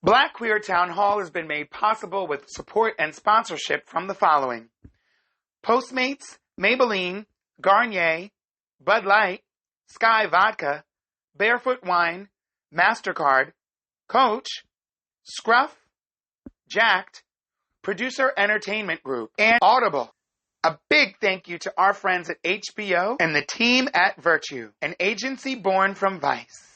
Black Queer Town Hall has been made possible with support and sponsorship from the following: Postmates, Maybelline, Garnier, Bud Light, Sky Vodka, Barefoot Wine, MasterCard, Coach, Scruff, Jacked, Producer Entertainment Group, and Audible. A big thank you to our friends at HBO and the team at Virtue, an agency born from Vice.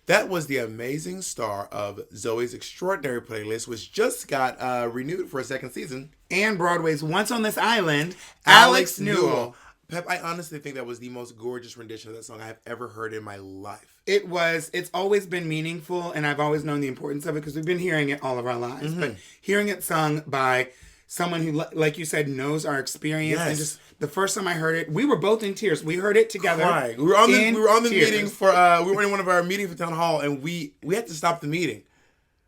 That was the amazing star of Zoe's Extraordinary playlist, which just got renewed for a second season and Broadway's Once on This Island, Alex Newell. Pep, I honestly think that was the most gorgeous rendition of that song I have ever heard in my life. It was. It's always been meaningful, and I've always known the importance of it because we've been hearing it all of our lives. Mm-hmm. But hearing it sung by someone who, like you said, knows our experience. Yes. And just the first time I heard it, we were both in tears. We heard it together. Right. We were on the tears. meeting for we were in one of our meetings for town hall, and we had to stop the meeting.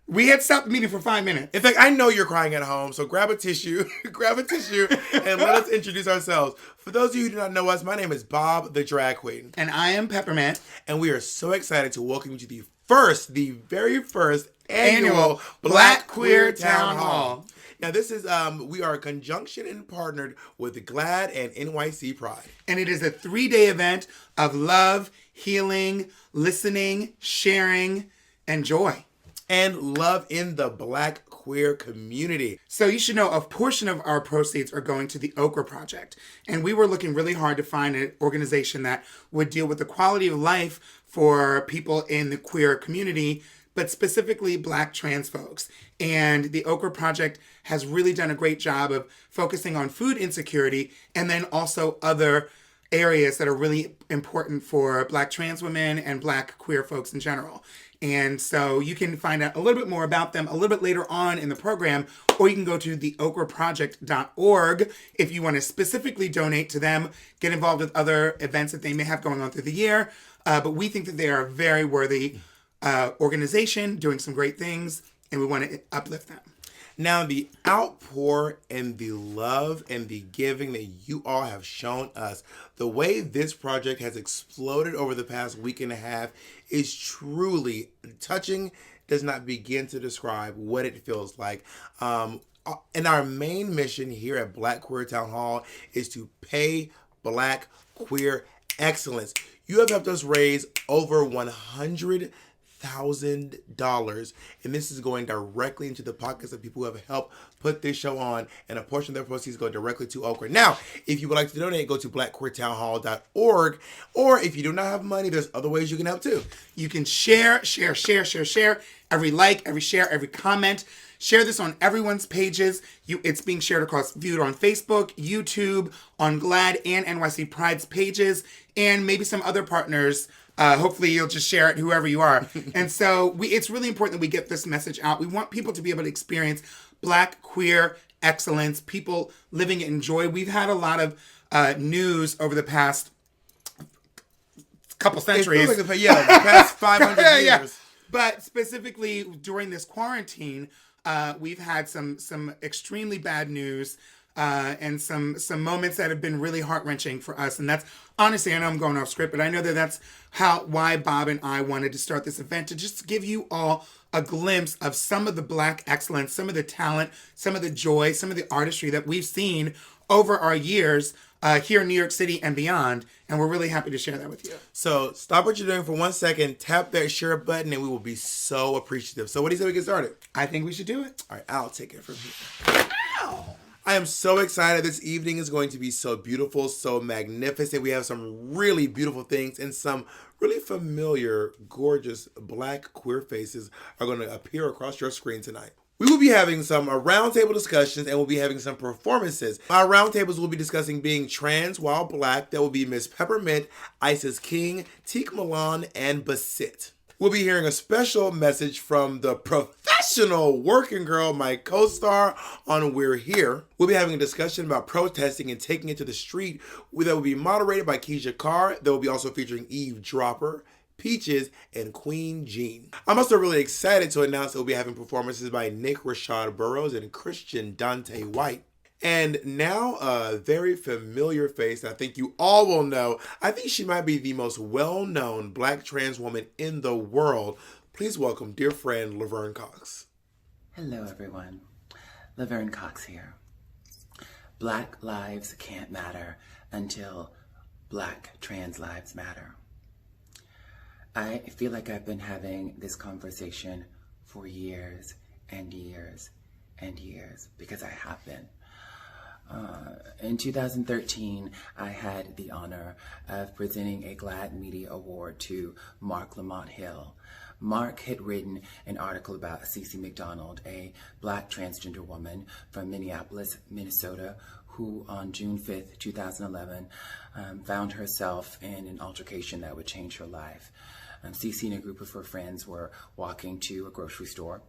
We had stopped the meeting for 5 minutes. In fact, I know you're crying at home, so grab a tissue, and let us introduce ourselves. For those of you who do not know us, my name is Bob, the Drag Queen. And I am Peppermint. And we are so excited to welcome you to the very first annual Black Queer Town Hall. Now, this is, we are a conjunction and partnered with the GLAAD and NYC Pride. And it is a 3-day event of love, healing, listening, sharing, and joy. And love in the Black queer community. So you should know a portion of our proceeds are going to the Okra Project. And we were looking really hard to find an organization that would deal with the quality of life for people in the queer community, but specifically Black trans folks. And the Okra Project has really done a great job of focusing on food insecurity and then also other areas that are really important for Black trans women and Black queer folks in general. And so you can find out a little bit more about them a little bit later on in the program, or you can go to theokraproject.org if you want to specifically donate to them, get involved with other events that they may have going on through the year. But we think that they are a very worthy organization doing some great things, and we want to uplift them. Now, the outpour and the love and the giving that you all have shown us, the way this project has exploded over the past week and a half is truly touching, does not begin to describe what it feels like. And our main mission here at Black Queer Town Hall is to pay Black queer excellence. You have helped us raise over $100,000, and this is going directly into the pockets of people who have helped put this show on, and a portion of their proceeds go directly to Okra. Now, if you would like to donate, go to blackqueertownhall.org, or if you do not have money, there's other ways you can help too. You can share. Every like, every share, every comment. Share this on everyone's pages. It's being viewed on Facebook, YouTube, on GLAAD and NYC Pride's pages, and maybe some other partners. Hopefully you'll just share it, whoever you are. And so it's really important that we get this message out. We want people to be able to experience Black queer excellence, people living it in joy. We've had a lot of news over the past couple centuries. It feels like the past 500 years. Yeah. But specifically during this quarantine, we've had some extremely bad news and some moments that have been really heart-wrenching for us. And that's, honestly, I know I'm going off script, but I know that's why Bob and I wanted to start this event, to just give you all a glimpse of some of the Black excellence, some of the talent, some of the joy, some of the artistry that we've seen over our years here in New York City and beyond. And we're really happy to share that with you. So stop what you're doing for 1 second, tap that share button, and we will be so appreciative. So what do you say we get started? I think we should do it. All right, I'll take it from here. Ow. I am so excited. This evening is going to be so beautiful, so magnificent. We have some really beautiful things, and some really familiar, gorgeous Black queer faces are going to appear across your screen tonight. We will be having some roundtable discussions, and we'll be having some performances. Our roundtables will be discussing being trans while Black. That will be Miss Peppermint, Isis King, Tiq Milan, and Basit. We'll be hearing a special message from the professional working girl, my co-star on We're Here. We'll be having a discussion about protesting and taking it to the street that will be moderated by Keisha Carr. That will be also featuring Yves Dropper, Peachez, and Qween Jean. I'm also really excited to announce that we'll be having performances by Nick Rashad Burroughs and Christian Dante White. And now a very familiar face that I think you all will know. I think she might be the most well-known Black trans woman in the world. Please welcome dear friend Laverne Cox. Hello everyone, Laverne Cox here. Black lives can't matter until Black trans lives matter. I feel like I've been having this conversation for years and years and years, because I have been. In 2013, I had the honor of presenting a GLAAD Media Award to Mark Lamont Hill. Mark had written an article about Cece McDonald, a Black transgender woman from Minneapolis, Minnesota, who on June 5th, 2011, found herself in an altercation that would change her life. Cece and a group of her friends were walking to a grocery store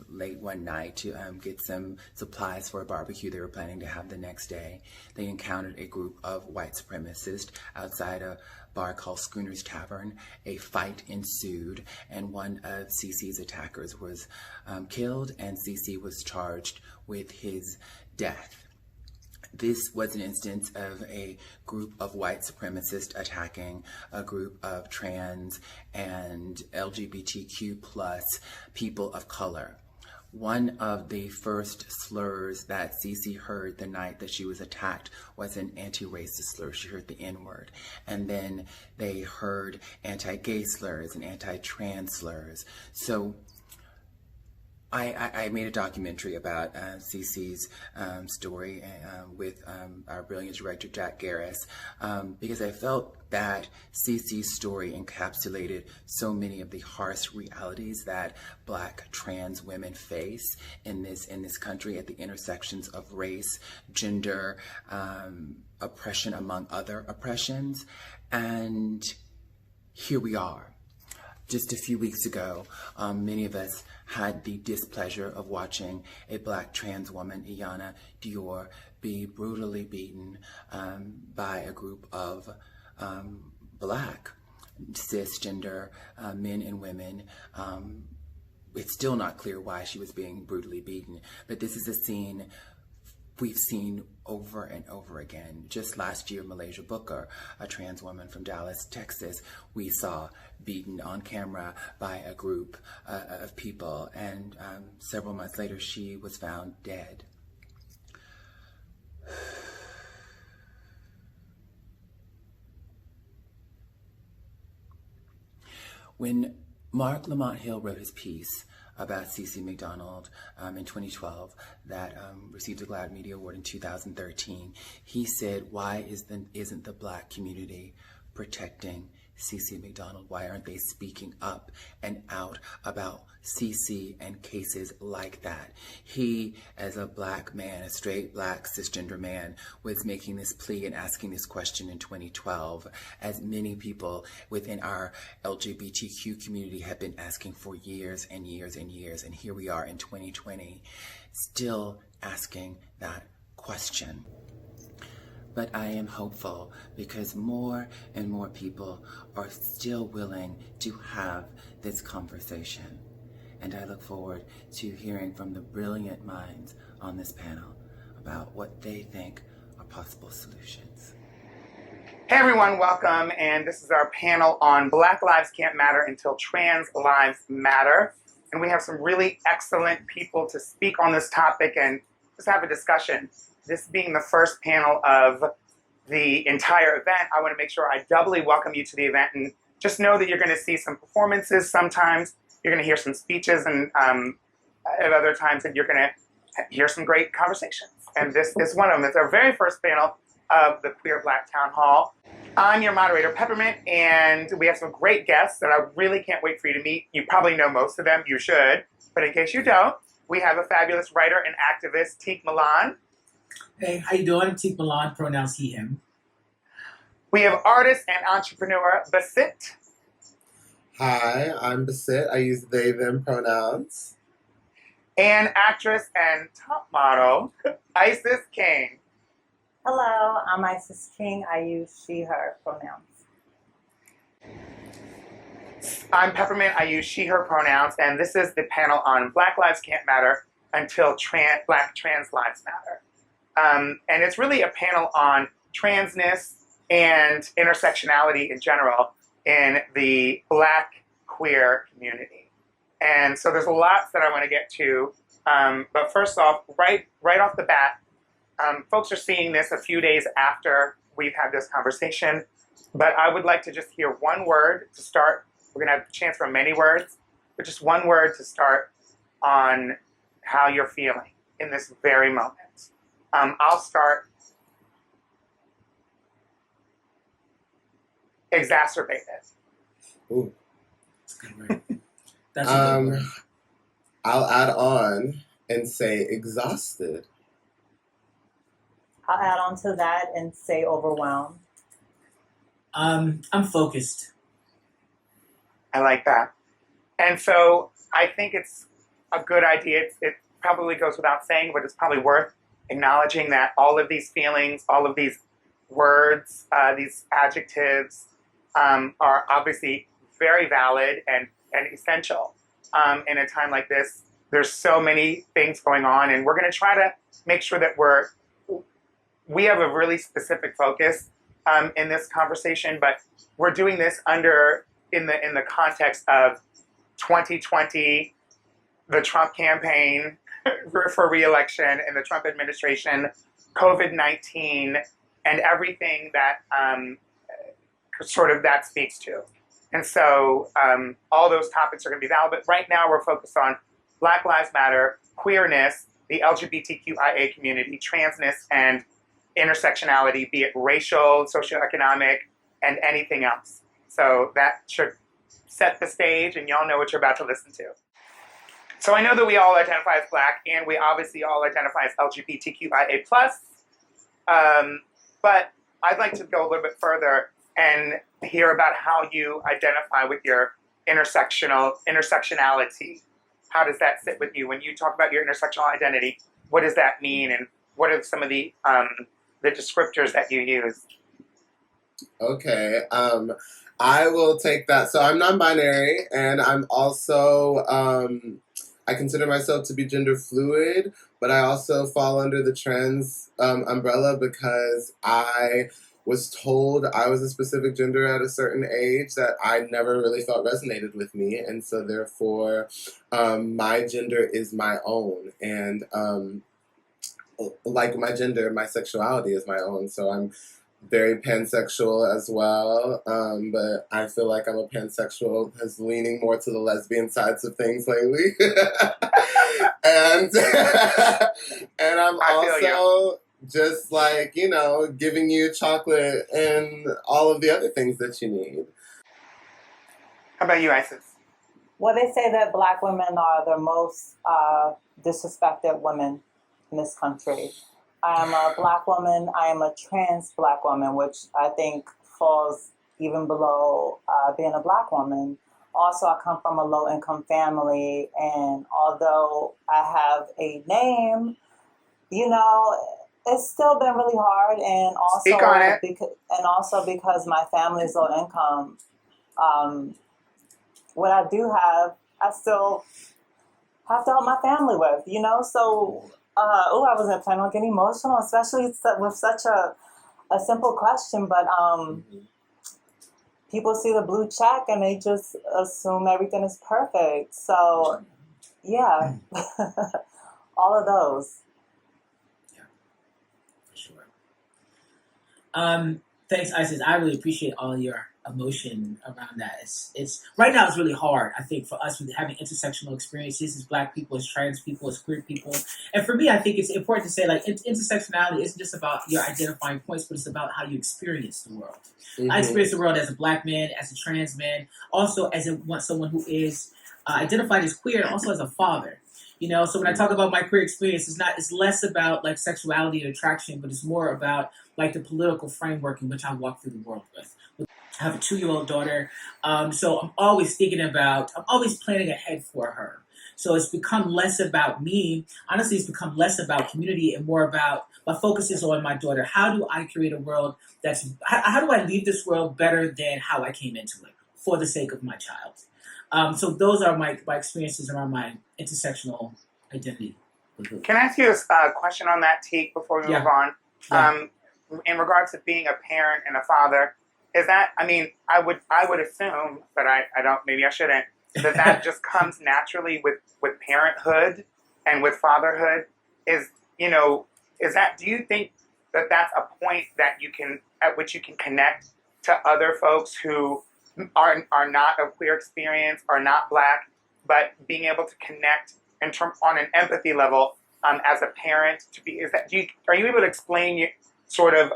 late one night to get some supplies for a barbecue they were planning to have the next day. They encountered a group of white supremacists outside a bar called Schooner's Tavern. A fight ensued, and one of Cece's attackers was killed, and Cece was charged with his death. This was an instance of a group of white supremacists attacking a group of trans and LGBTQ plus people of color. One of the first slurs that Cece heard the night that she was attacked was an anti-racist slur. She heard the N-word. And then they heard anti-gay slurs and anti-trans slurs. So I made a documentary about Cece's story with our brilliant director, Jack Garris, because I felt that Cece's story encapsulated so many of the harsh realities that Black trans women face in this country at the intersections of race, gender, oppression, among other oppressions. And here we are. Just a few weeks ago, many of us had the displeasure of watching a Black trans woman, Iyana Dior, be brutally beaten by a group of Black cisgender men and women. It's still not clear why she was being brutally beaten, but this is a scene we've seen over and over again. Just last year, Malaysia Booker, a trans woman from Dallas, Texas, we saw beaten on camera by a group of people, and several months later, she was found dead. When Mark Lamont Hill wrote his piece about Cece McDonald in 2012 that received a GLAAD Media Award in 2013, he said, why isn't the Black community protecting Cece McDonald? Why aren't they speaking up and out about Cece and cases like that? He, as a Black man, a straight Black cisgender man, was making this plea and asking this question in 2012, as many people within our LGBTQ community have been asking for years and years and years. And here we are in 2020, still asking that question. But I am hopeful because more and more people are still willing to have this conversation. And I look forward to hearing from the brilliant minds on this panel about what they think are possible solutions. Hey everyone, welcome. And this is our panel on Black Lives Can't Matter Until Trans Lives Matter. And we have some really excellent people to speak on this topic and just have a discussion. This being the first panel of the entire event, I want to make sure I doubly welcome you to the event, and just know that you're going to see some performances sometimes, you're going to hear some speeches, and at other times that you're going to hear some great conversations. And this is one of them. It's our very first panel of the Queer Black Town Hall. I'm your moderator, Peppermint, and we have some great guests that I really can't wait for you to meet. You probably know most of them, you should, but in case you don't, we have a fabulous writer and activist, Tiq Milan. Hey, how you doing? Tiq Milan, pronouns he, him. We have artist and entrepreneur, Basit. Hi, I'm Basit. I use they, them pronouns. And actress and top model, Isis King. Hello, I'm Isis King. I use she, her pronouns. I'm Peppermint. I use she, her pronouns. And this is the panel on Black Lives Can't Matter Until Black Trans Lives Matter. And it's really a panel on transness and intersectionality in general in the Black queer community. And so there's lots that I want to get to. But first off, right off the bat, folks are seeing this a few days after we've had this conversation. But I would like to just hear one word to start. We're going to have a chance for many words, but just one word to start on how you're feeling in this very moment. I'll start. Exacerbated. Ooh. That's a good word. That's a good word. I'll add on and say exhausted. I'll add on to that and say overwhelmed. I'm focused. I like that. And so I think it's a good idea. It probably goes without saying, but it's probably worth acknowledging that all of these feelings, all of these words, these adjectives are obviously very valid and essential. In a time like this, there's so many things going on, and we're going to try to make sure that we have a really specific focus in this conversation, but we're doing this in the context of 2020, the Trump campaign for re-election and the Trump administration, COVID-19, and everything that sort of that speaks to. And so all those topics are going to be valid, but right now we're focused on Black Lives Matter, queerness, the LGBTQIA community, transness, and intersectionality, be it racial, socioeconomic, and anything else. So that should set the stage, and y'all know what you're about to listen to. So I know that we all identify as Black, and we obviously all identify as LGBTQIA+, but I'd like to go a little bit further and hear about how you identify with your intersectionality. How does that sit with you? When you talk about your intersectional identity, what does that mean, and what are some of the descriptors that you use? Okay, I will take that. So I'm non-binary, and I'm also, I consider myself to be gender fluid, but I also fall under the trans umbrella because I was told I was a specific gender at a certain age that I never really felt resonated with me, and so therefore my gender is my own, and like my gender, my sexuality is my own, so I'm very pansexual as well, but I feel like I'm a pansexual who's leaning more to the lesbian sides of things lately. and and I'm also just like, giving you chocolate and all of the other things that you need. How about you, Isis? Well, they say that Black women are the most disrespected women in this country. I am a Black woman. I am a trans Black woman, which I think falls even below being a Black woman. Also, I come from a low-income family, and although I have a name, it's still been really hard. And also, speak on it. Because my family is low income, what I do have, I still have to help my family with. So. I wasn't planning on getting emotional, especially with such a simple question. But people see the blue check and they just assume everything is perfect. So, yeah, all of those. Yeah, for sure. Thanks, Isis. I really appreciate all your emotion around that. It's right now it's really hard, I think, for us with having intersectional experiences as Black people, as trans people, as queer people. And for me, I think it's important to say, like, intersectionality isn't just about your identifying points, but it's about how you experience the world. Mm-hmm. I experience the world as a Black man, as a trans man, also as someone who is identified as queer, and also as a father. So when I talk about my queer experience, it's less about like sexuality and attraction, but it's more about like the political framework in which I walk through the world with. I have a 2-year-old daughter, so I'm always planning ahead for her. So it's become less about me. Honestly, it's become less about community and more about, my focus is on my daughter. How do I create a world how do I leave this world better than how I came into it for the sake of my child? So those are my experiences around my intersectional identity. Mm-hmm. Can I ask you a question on that, Tiq, before we move on? Yeah. In regards to being a parent and a father, is that, I would assume, but I don't, maybe I shouldn't, that just comes naturally with parenthood and with fatherhood. Do you think that that's a point that at which you can connect to other folks who are not of queer experience, are not Black, but being able to connect on an empathy level as a parent to be? Are you able to explain sort of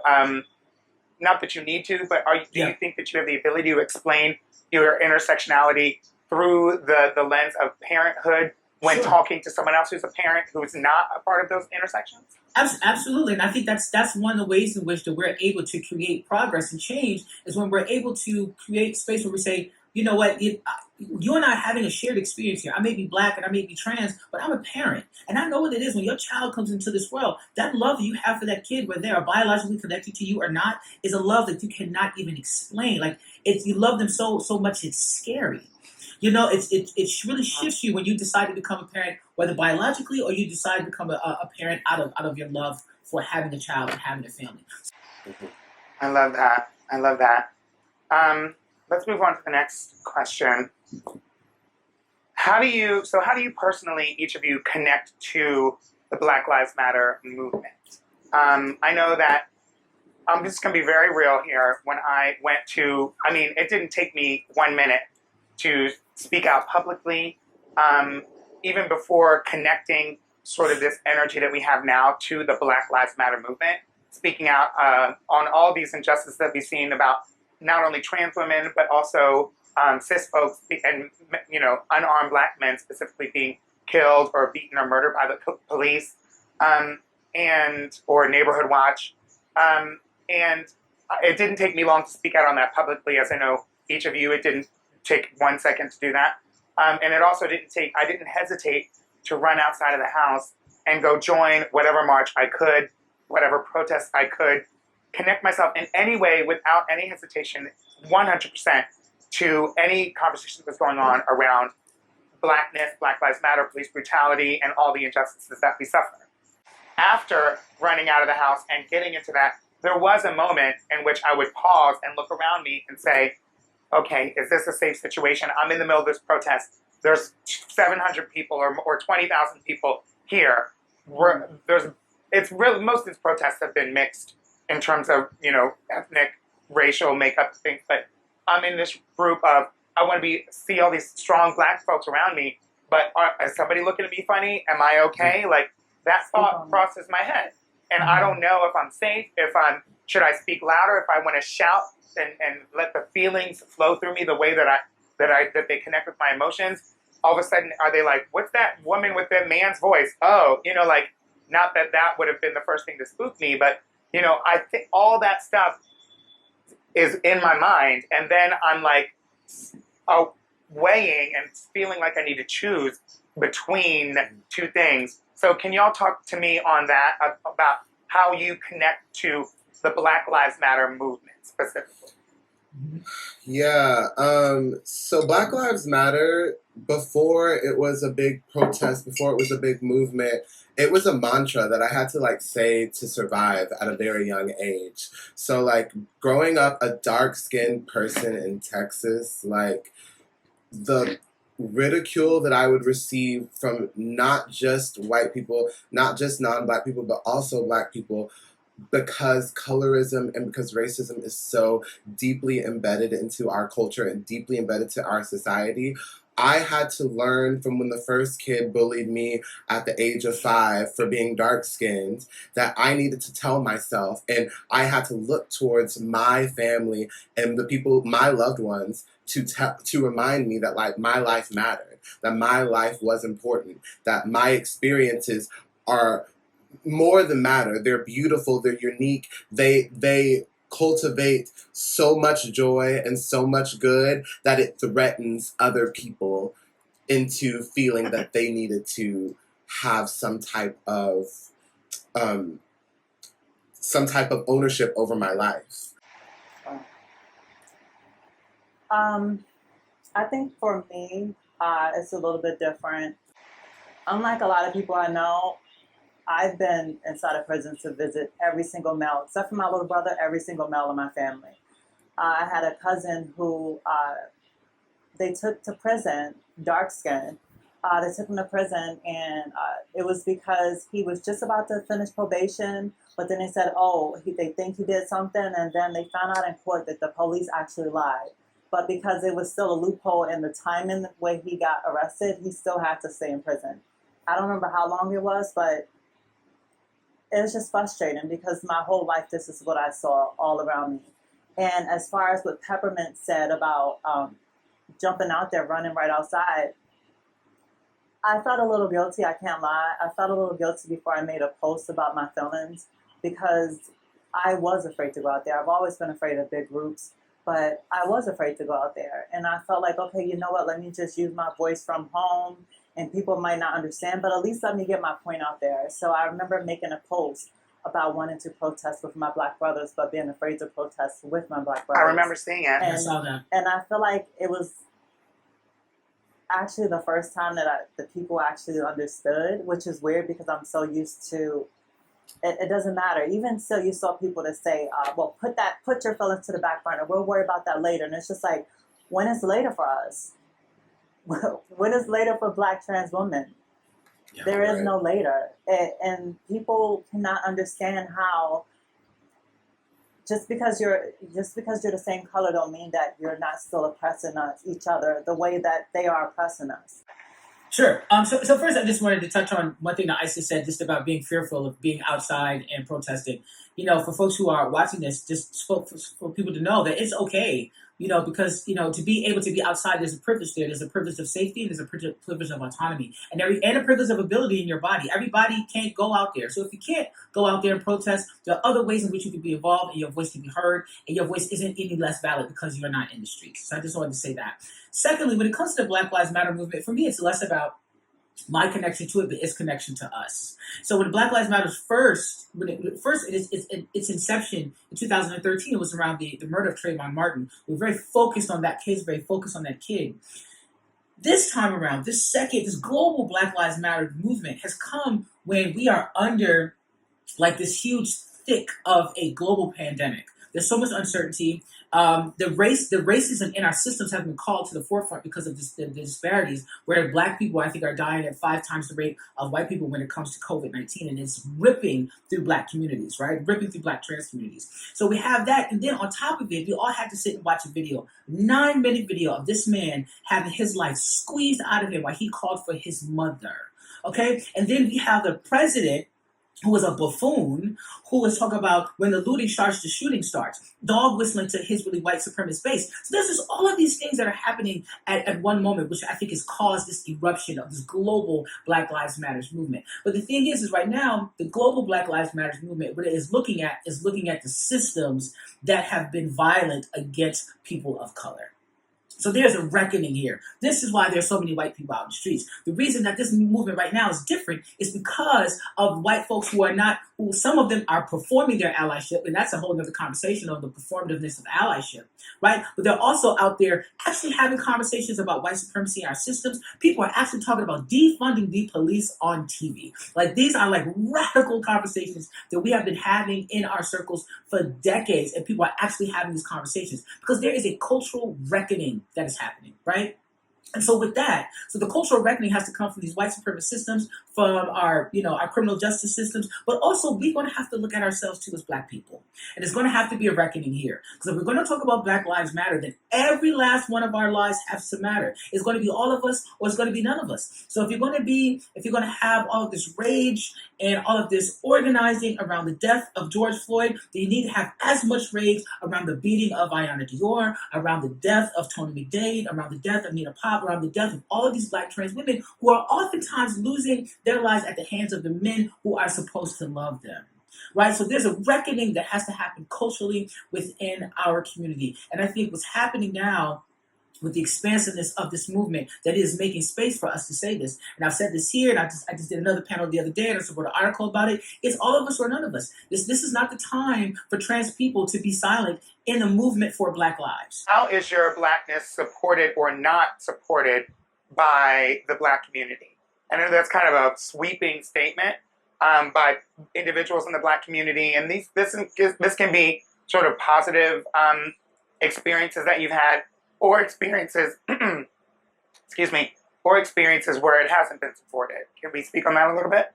not that you need to, but do you think that you have the ability to explain your intersectionality through the lens of parenthood when talking to someone else who's a parent who's not a part of those intersections? Absolutely, and I think that's one of the ways in which that we're able to create progress and change is when we're able to create space where we say, you know what, you and I are having a shared experience here. I may be Black and I may be trans, but I'm a parent, and I know what it is when your child comes into this world. That love you have for that kid, whether they are biologically connected to you or not, is a love that you cannot even explain. Like you love them so much, it's scary. You know, it really shifts you when you decide to become a parent, whether biologically or you decide to become a parent out of your love for having a child and having a family. I love that. Let's move on to the next question. How do you personally, each of you, connect to the Black Lives Matter movement? I know that I'm just going to be very real here. When I went to, it didn't take me 1 minute to speak out publicly, even before connecting sort of this energy that we have now to the Black Lives Matter movement, speaking out on all these injustices that we've seen about not only trans women, but also cis folks and, unarmed Black men specifically being killed or beaten or murdered by the police or Neighborhood Watch. And it didn't take me long to speak out on that publicly, as I know each of you, it didn't take 1 second to do that. And it also I didn't hesitate to run outside of the house and go join whatever march I could, whatever protest I could, connect myself in any way without any hesitation, 100%, to any conversation that was going on around Blackness, Black Lives Matter, police brutality, and all the injustices that we suffer. After running out of the house and getting into that, there was a moment in which I would pause and look around me and say, okay, is this a safe situation? I'm in the middle of this protest. There's 700 people or 20,000 people here. Most of these protests have been mixed in terms of, ethnic, racial makeup things, but I'm in this group of, I want to see all these strong Black folks around me, but is somebody looking at me funny? Am I okay? Like, that thought crosses my head. And I don't know if I'm safe, should I speak louder, if I want to shout and let the feelings flow through me the way that they connect with my emotions. All of a sudden, are they like, what's that woman with that man's voice? Oh, not that would have been the first thing to spook me, but, I think all that stuff is in my mind. And then I'm like weighing and feeling like I need to choose between two things. So can y'all talk to me on that, about how you connect to the Black Lives Matter movement specifically? Yeah, so Black Lives Matter, before it was a big protest, before it was a big movement, it was a mantra that I had to say to survive at a very young age. So growing up a dark-skinned person in Texas, the ridicule that I would receive from not just white people, not just non-Black people, but also Black people, because colorism and because racism is so deeply embedded into our culture and deeply embedded to our society, I had to learn from when the first kid bullied me at the age of 5 for being dark-skinned that I needed to tell myself, and I had to look towards my family and the people, my loved ones, to remind me that my life mattered, that my life was important, that my experiences are more than matter. They're beautiful. They're unique. They cultivate so much joy and so much good that it threatens other people into feeling that they needed to have some type of ownership over my life. I think for me, it's a little bit different. Unlike a lot of people I know, I've been inside of prison to visit every single male, except for my little brother, every single male in my family. I had a cousin who they took to prison, dark skin. They took him to prison, and it was because he was just about to finish probation, but then they said, they think he did something, and then they found out in court that the police actually lied. But because it was still a loophole in the timing when he got arrested, he still had to stay in prison. I don't remember how long it was, but it was just frustrating because my whole life, this is what I saw all around me. And as far as what Peppermint said about jumping out there, running right outside, I felt a little guilty. I can't lie. I felt a little guilty before I made a post about my feelings because I was afraid to go out there. I've always been afraid of big groups, but I was afraid to go out there. And I felt like, okay, you know what? Let me just use my voice from home, and people might not understand, but at least let me get my point out there. So I remember making a post about wanting to protest with my Black brothers, but being afraid to protest with my Black brothers. I remember seeing it. I saw that. And I feel like it was actually the first time that the people actually understood, which is weird because I'm so used to it doesn't matter. Even still, you saw people that say, well, put your feelings to the back burner. We'll worry about that later. And it's just like, when is later for us? When is later for Black trans women? Yeah, there is no later. And people cannot understand how just because you're the same color don't mean that you're not still oppressing each other the way that they are oppressing us. Sure. So first, I just wanted to touch on one thing that Isis said, just about being fearful of being outside and protesting. You know, for folks who are watching this, just for people to know that it's okay. You know, because to be able to be outside, there's a privilege there. There's a privilege of safety, and there's a privilege of autonomy, and a privilege of ability in your body. Everybody can't go out there. So if you can't go out there and protest, there are other ways in which you can be involved, and your voice can be heard, and your voice isn't any less valid because you're not in the streets. So I just wanted to say that. Secondly, when it comes to the Black Lives Matter movement, for me, it's less about my connection to it, but its connection to us. So when Black Lives Matter its inception in 2013, it was around the murder of Trayvon Martin. We were very focused on that case, very focused on that kid. This time around, this global Black Lives Matter movement has come when we are under like this huge thick of a global pandemic. There's so much uncertainty. The racism in our systems have been called to the forefront because of the disparities, where Black people, I think, are dying at 5 times the rate of white people when it comes to COVID-19, and it's ripping through Black communities, right? Ripping through Black trans communities. So we have that, and then on top of it, we all had to sit and watch a video, 9-minute video of this man having his life squeezed out of him while he called for his mother, okay? And then we have the president, who was a buffoon, who was talking about when the looting starts, the shooting starts, dog whistling to his really white supremacist base. So there's just all of these things that are happening at one moment, which I think has caused this eruption of this global Black Lives Matter movement. But the thing is right now, the global Black Lives Matter movement, what it is looking at the systems that have been violent against people of color. So there's a reckoning here. This is why there's so many white people out in the streets. The reason that this movement right now is different is because of white folks who some of them are performing their allyship, and that's a whole other conversation on the performativeness of allyship, right? But they're also out there actually having conversations about white supremacy in our systems. People are actually talking about defunding the police on TV. Like, these are like radical conversations that we have been having in our circles for decades, and people are actually having these conversations because there is a cultural reckoning that is happening, right? And so with that, the cultural reckoning has to come from these white supremacist systems, from our criminal justice systems, but also we're going to have to look at ourselves too as Black people. And it's going to have to be a reckoning here. Because if we're going to talk about Black Lives Matter, then every last one of our lives has to matter. It's going to be all of us, or it's going to be none of us. So if you're going to have all of this rage and all of this organizing around the death of George Floyd, then you need to have as much rage around the beating of Ayanna Dior, around the death of Tony McDade, around the death of Nina Pop, around the death of all of these Black trans women who are oftentimes losing their lives at the hands of the men who are supposed to love them. Right? So there's a reckoning that has to happen culturally within our community. And I think what's happening now with the expansiveness of this movement that is making space for us to say this. And I've said this here, and I just did another panel the other day, and I wrote an article about it. It's all of us or none of us. This is not the time for trans people to be silent in the movement for Black lives. How is your Blackness supported or not supported by the Black community? I know that's kind of a sweeping statement by individuals in the Black community, and this can be sort of positive experiences that you've had, or experiences, or experiences where it hasn't been supported. Can we speak on that a little bit?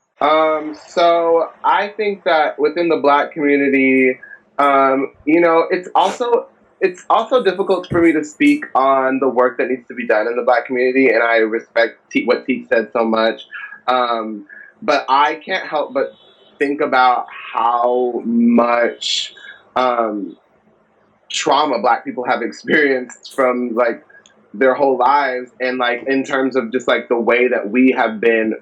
So I think that within the Black community, it's also difficult for me to speak on the work that needs to be done in the Black community, and I respect what Tiq said so much. But I can't help but think about how much trauma Black people have experienced from like their whole lives, and like in terms of just like the way that we have been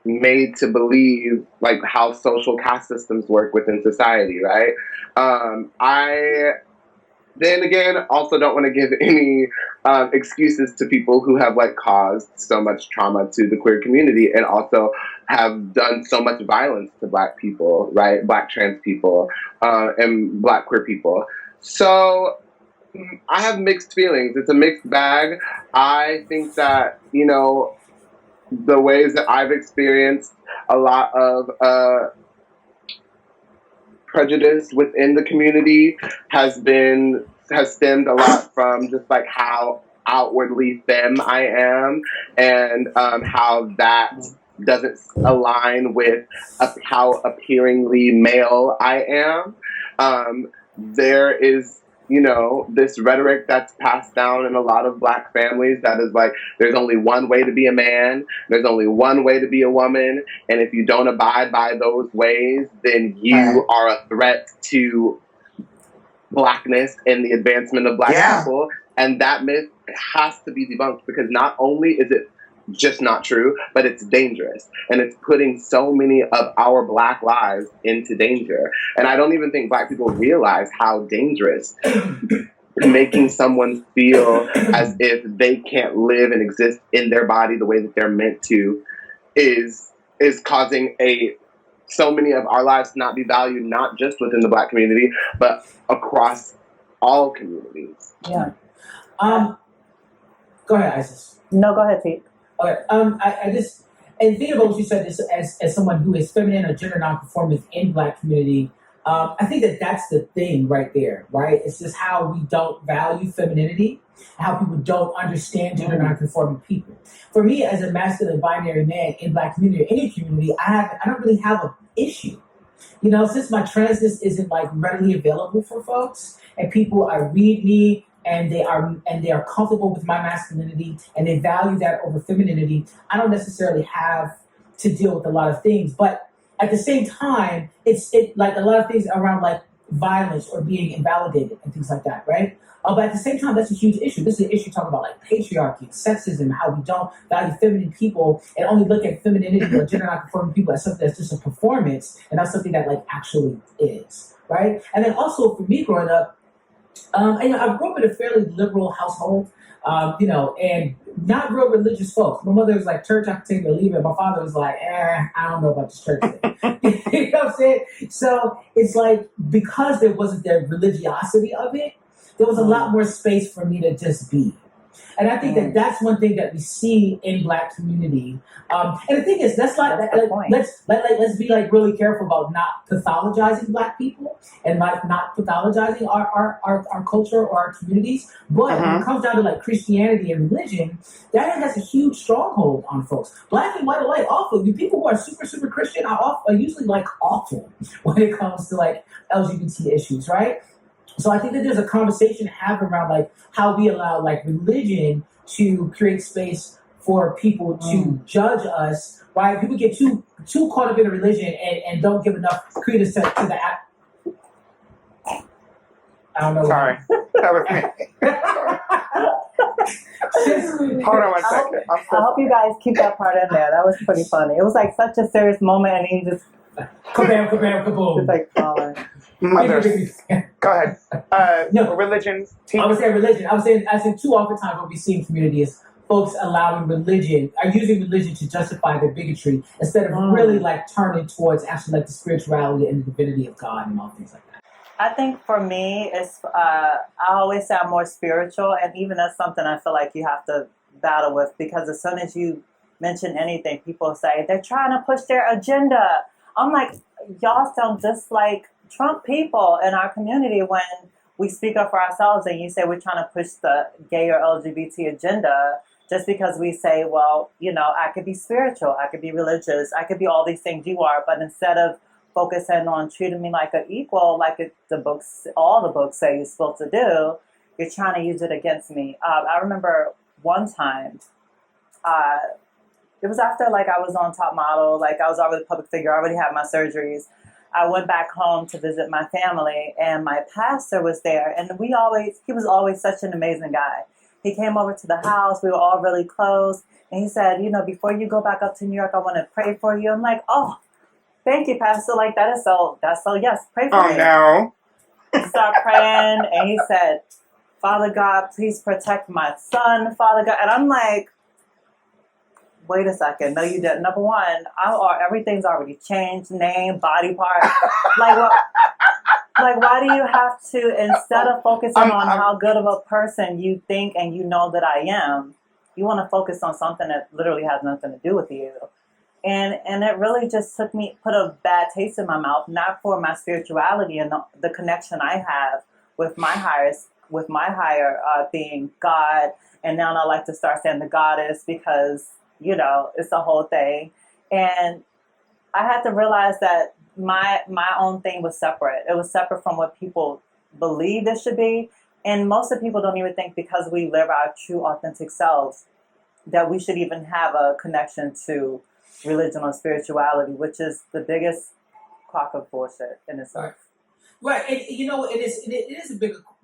made to believe like how social caste systems work within society, right? I then again also don't want to give any excuses to people who have like caused so much trauma to the queer community and also have done so much violence to Black people, right? Black trans people and Black queer people. So I have mixed feelings. It's a mixed bag. I think that, you know, the ways that I've experienced a lot of prejudice within the community has stemmed a lot from just like how outwardly femme I am, and how that doesn't align with how appearingly male I am. There is, you know, this rhetoric that's passed down in a lot of Black families that is like, there's only one way to be a man, there's only one way to be a woman, and if you don't abide by those ways, then you are a threat to Blackness and the advancement of Black people. And that myth has to be debunked, because not only is it just not true, but it's dangerous. And it's putting so many of our Black lives into danger. And I don't even think Black people realize how dangerous making someone feel as if they can't live and exist in their body the way that they're meant to is causing so many of our lives to not be valued, not just within the Black community, but across all communities. Yeah. Go ahead, Isis. No, go ahead, Tiq. Okay. I just, and thinking about what you said, as someone who is feminine or gender nonconforming in Black community, I think that's the thing right there, right? It's just how we don't value femininity, how people don't understand gender nonconforming people. For me, as a masculine binary man in Black community, or any community, I don't really have an issue. You know, since my transness isn't like readily available for folks, and people read me and they are comfortable with my masculinity and they value that over femininity, I don't necessarily have to deal with a lot of things. But at the same time, it's like a lot of things around like violence or being invalidated and things like that, right? But at the same time, that's a huge issue. This is an issue talking about like patriarchy, sexism, how we don't value feminine people and only look at femininity or gender nonconforming people as something that's just a performance and not something that like actually is, right? And then also for me growing up, I grew up in a fairly liberal household, and not real religious folks. My mother was like, church, I can take it or leave it. My father was like, I don't know about this church thing. You know what I'm saying? So it's like, because there wasn't the religiosity of it, there was a lot more space for me to just be. And I think that's one thing that we see in Black community. And the thing is, let's be like really careful about not pathologizing Black people and like not pathologizing our culture or our communities. But when it comes down to like Christianity and religion, that has a huge stronghold on folks. Black and white alike, awful. People who are super, super Christian are usually like awful when it comes to like LGBT issues, right? So I think that there's a conversation to have around like how we allow like religion to create space for people to judge us, right? People get too caught up in a religion and don't give enough credence to the act. I don't know. Sorry. That was me. Hold on one second. I hope you guys keep that part in there. That was pretty funny. It was like such a serious moment, and he just kabam, kabam, kaboom. Just like falling. Go ahead. Religion. I would say religion. I was saying too often times what we see in community is folks allowing religion, are using religion to justify their bigotry instead of really like turning towards actually like the spirituality and the divinity of God and all things like that. I think for me, it's I always say I'm more spiritual, and even that's something I feel like you have to battle with, because as soon as you mention anything, people say they're trying to push their agenda. I'm like, y'all sound just like Trump people in our community when we speak up for ourselves and you say we're trying to push the gay or LGBT agenda just because we say, well, I could be spiritual, I could be religious, I could be all these things you are, but instead of focusing on treating me like an equal, like all the books say you're supposed to do, you're trying to use it against me. I remember one time, It was after like I was on Top Model, like I was already a public figure. I already had my surgeries. I went back home to visit my family, and my pastor was there, and he was always such an amazing guy. He came over to the house. We were all really close, and he said, you know, before you go back up to New York, I want to pray for you. I'm like, oh, thank you, Pastor. Like that's so yes, pray for me. Oh no. He started praying, and he said, Father God, please protect my son, Father God. And I'm like, wait a second. No, you didn't. Number one, everything's already changed, name, body part. Like, what? Like, why do you have to, instead of focusing on how good of a person you think and you know that I am, you want to focus on something that literally has nothing to do with you. And it really just put a bad taste in my mouth, not for my spirituality and the connection I have with my higher being, God. And now I like to start saying the goddess because, you know, it's a whole thing. And I had to realize that my own thing was separate. It was separate from what people believe it should be. And most of the people don't even think because we live our true, authentic selves that we should even have a connection to religion or spirituality, which is the biggest crock of bullshit in itself. Right, and you know it is a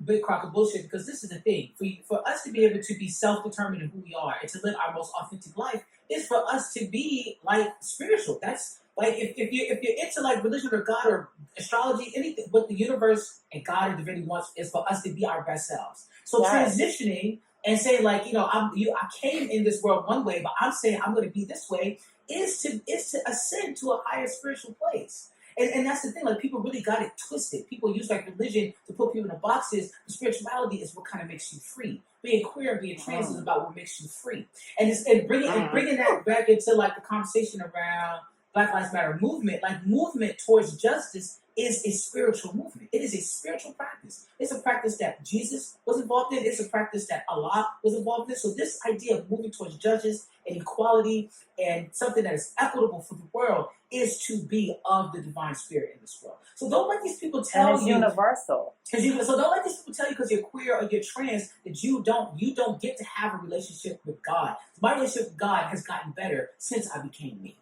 big crock of bullshit because this is the thing for us to be able to be self-determined in who we are and to live our most authentic life is for us to be like spiritual. That's like if you're into like religion or God or astrology, anything, what the universe and God and divinity wants is for us to be our best selves. So transitioning and saying like, you know, I came in this world one way, but I'm saying I'm going to be this way is to ascend to a higher spiritual place. And that's the thing, like people really got it twisted. People use like religion to put people in boxes. But spirituality is what kind of makes you free. Being queer and being trans is about what makes you free. And bringing that back into like the conversation around Black Lives Matter movement, like movement towards justice is a spiritual movement. It is a spiritual practice. It's a practice that Jesus was involved in. It's a practice that Allah was involved in. So this idea of moving towards justice and equality and something that is equitable for the world is to be of the divine spirit in this world. So don't let these people tell you. And it's universal. So don't let these people tell you because you're queer or you're trans that you don't get to have a relationship with God. My relationship with God has gotten better since I became me.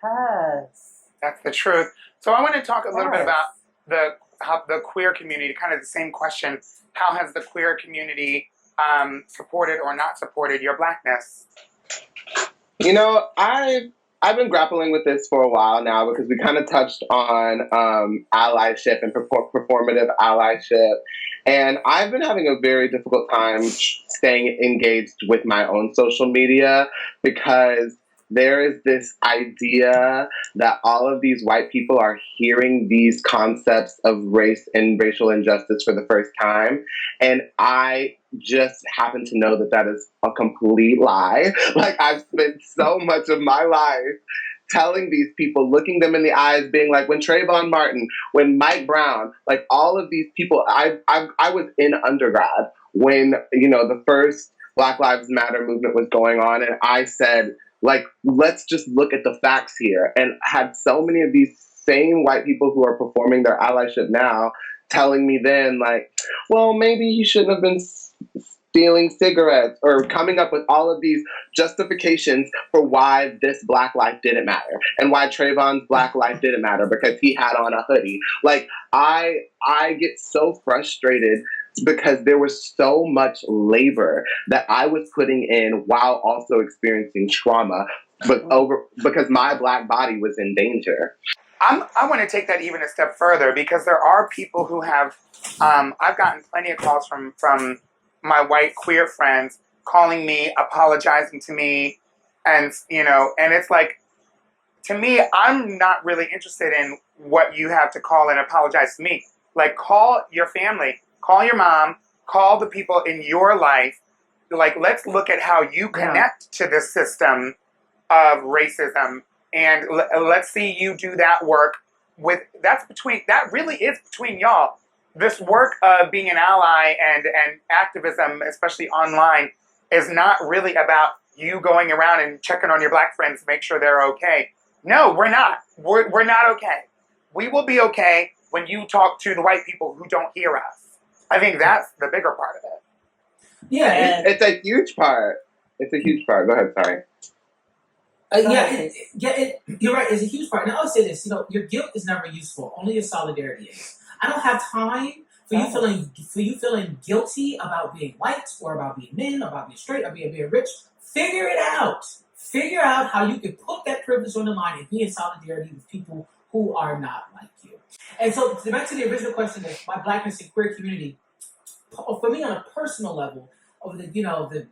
Yes. That's the truth. So I want to talk a little bit about how the queer community, kind of the same question. How has the queer community supported or not supported your Blackness? You know, I've been grappling with this for a while now because we kind of touched on allyship and performative allyship. And I've been having a very difficult time staying engaged with my own social media because there is this idea that all of these white people are hearing these concepts of race and racial injustice for the first time. And I just happen to know that that is a complete lie. Like, I've spent so much of my life telling these people, looking them in the eyes, being like, when Trayvon Martin, when Mike Brown, like all of these people, I was in undergrad when, you know, the first Black Lives Matter movement was going on. And I said, like, let's just look at the facts here. And had so many of these same white people who are performing their allyship now telling me then, like, well, maybe he shouldn't have been stealing cigarettes, or coming up with all of these justifications for why this Black life didn't matter and why Trayvon's Black life didn't matter because he had on a hoodie. Like, I get so frustrated because there was so much labor that I was putting in while also experiencing trauma, but because my Black body was in danger. I want to take that even a step further because there are people who have, I've gotten plenty of calls from my white queer friends calling me, apologizing to me, and, you know, and it's like, to me, I'm not really interested in what you have to call and apologize to me. Like, call your family, call your mom, call the people in your life. Like, let's look at how you connect to this system of racism, and let's see you do that work that really is between y'all. This work of being an ally and activism, especially online, is not really about you going around and checking on your Black friends to make sure they're okay. No, we're not. We're not okay. We will be okay when you talk to the white people who don't hear us. I think that's the bigger part of it. Yeah, it's a huge part. It's a huge part. Go ahead, sorry. You're right. It's a huge part. And I'll say this: your guilt is never useful. Only your solidarity is. I don't have time for you feeling guilty about being white or about being men or about being straight or being rich. Figure it out. Figure out how you can put that privilege on the line and be in solidarity with people who are not like you. And so, back to the original question of my blackness and queer community. For me, on a personal level, over the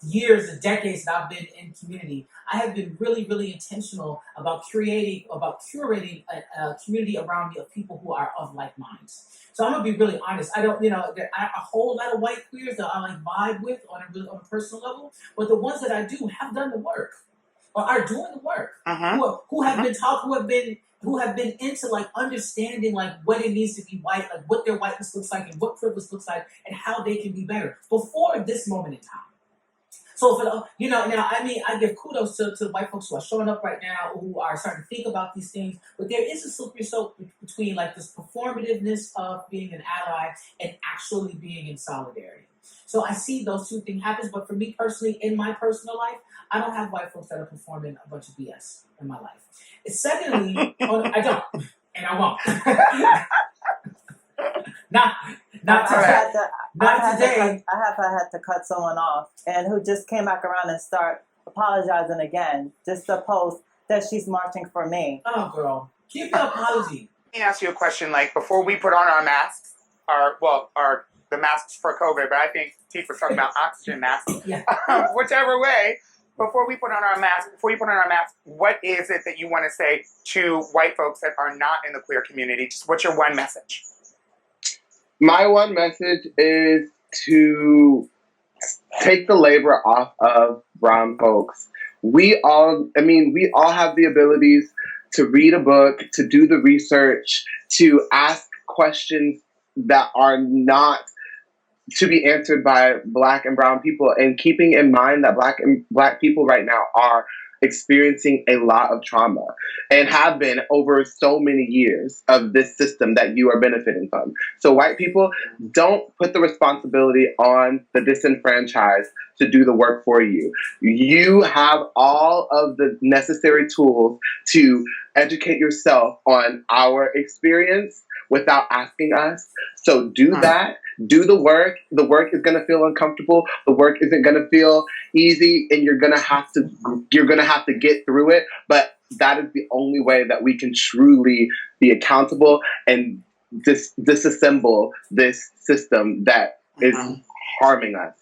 years, the decades that I've been in community, I have been really, really intentional about curating a community around me of people who are of like minds. So I'm gonna be really honest. I don't, there are a whole lot of white queers that I like vibe with on a personal level, but the ones that I do have done the work or are doing the work. Who have been taught, who have been into like understanding like what it means to be white, like what their whiteness looks like and what privilege looks like and how they can be better before this moment in time. So for now, I give kudos to the white folks who are showing up right now, who are starting to think about these things. But there is a slippery slope between like this performativeness of being an ally and actually being in solidarity. So I see those two things happen. But for me personally, in my personal life, I don't have white folks that are performing a bunch of BS in my life. Secondly, I don't, and I won't. Not today. I have had to cut someone off, and who just came back around and start apologizing again, just to post that she's marching for me. Oh, girl, keep the apology. Let me ask you a question. Like before we put on our masks, the masks for COVID, but I think Tiq was talking about oxygen masks. Yeah. Whichever way. Before we put on our mask, what is it that you want to say to white folks that are not in the queer community? Just what's your one message? My one message is to take the labor off of brown folks. We all have the abilities to read a book, to do the research, to ask questions that are not to be answered by Black and brown people, and keeping in mind that Black people right now are experiencing a lot of trauma and have been over so many years of this system that you are benefiting from. So white people, don't put the responsibility on the disenfranchised to do the work for you. You have all of the necessary tools to educate yourself on our experience without asking us. So do that. Do the work. The work is going to feel uncomfortable. The work isn't going to feel easy, and you're going to have to get through it. But that is the only way that we can truly be accountable and disassemble this system that is harming us.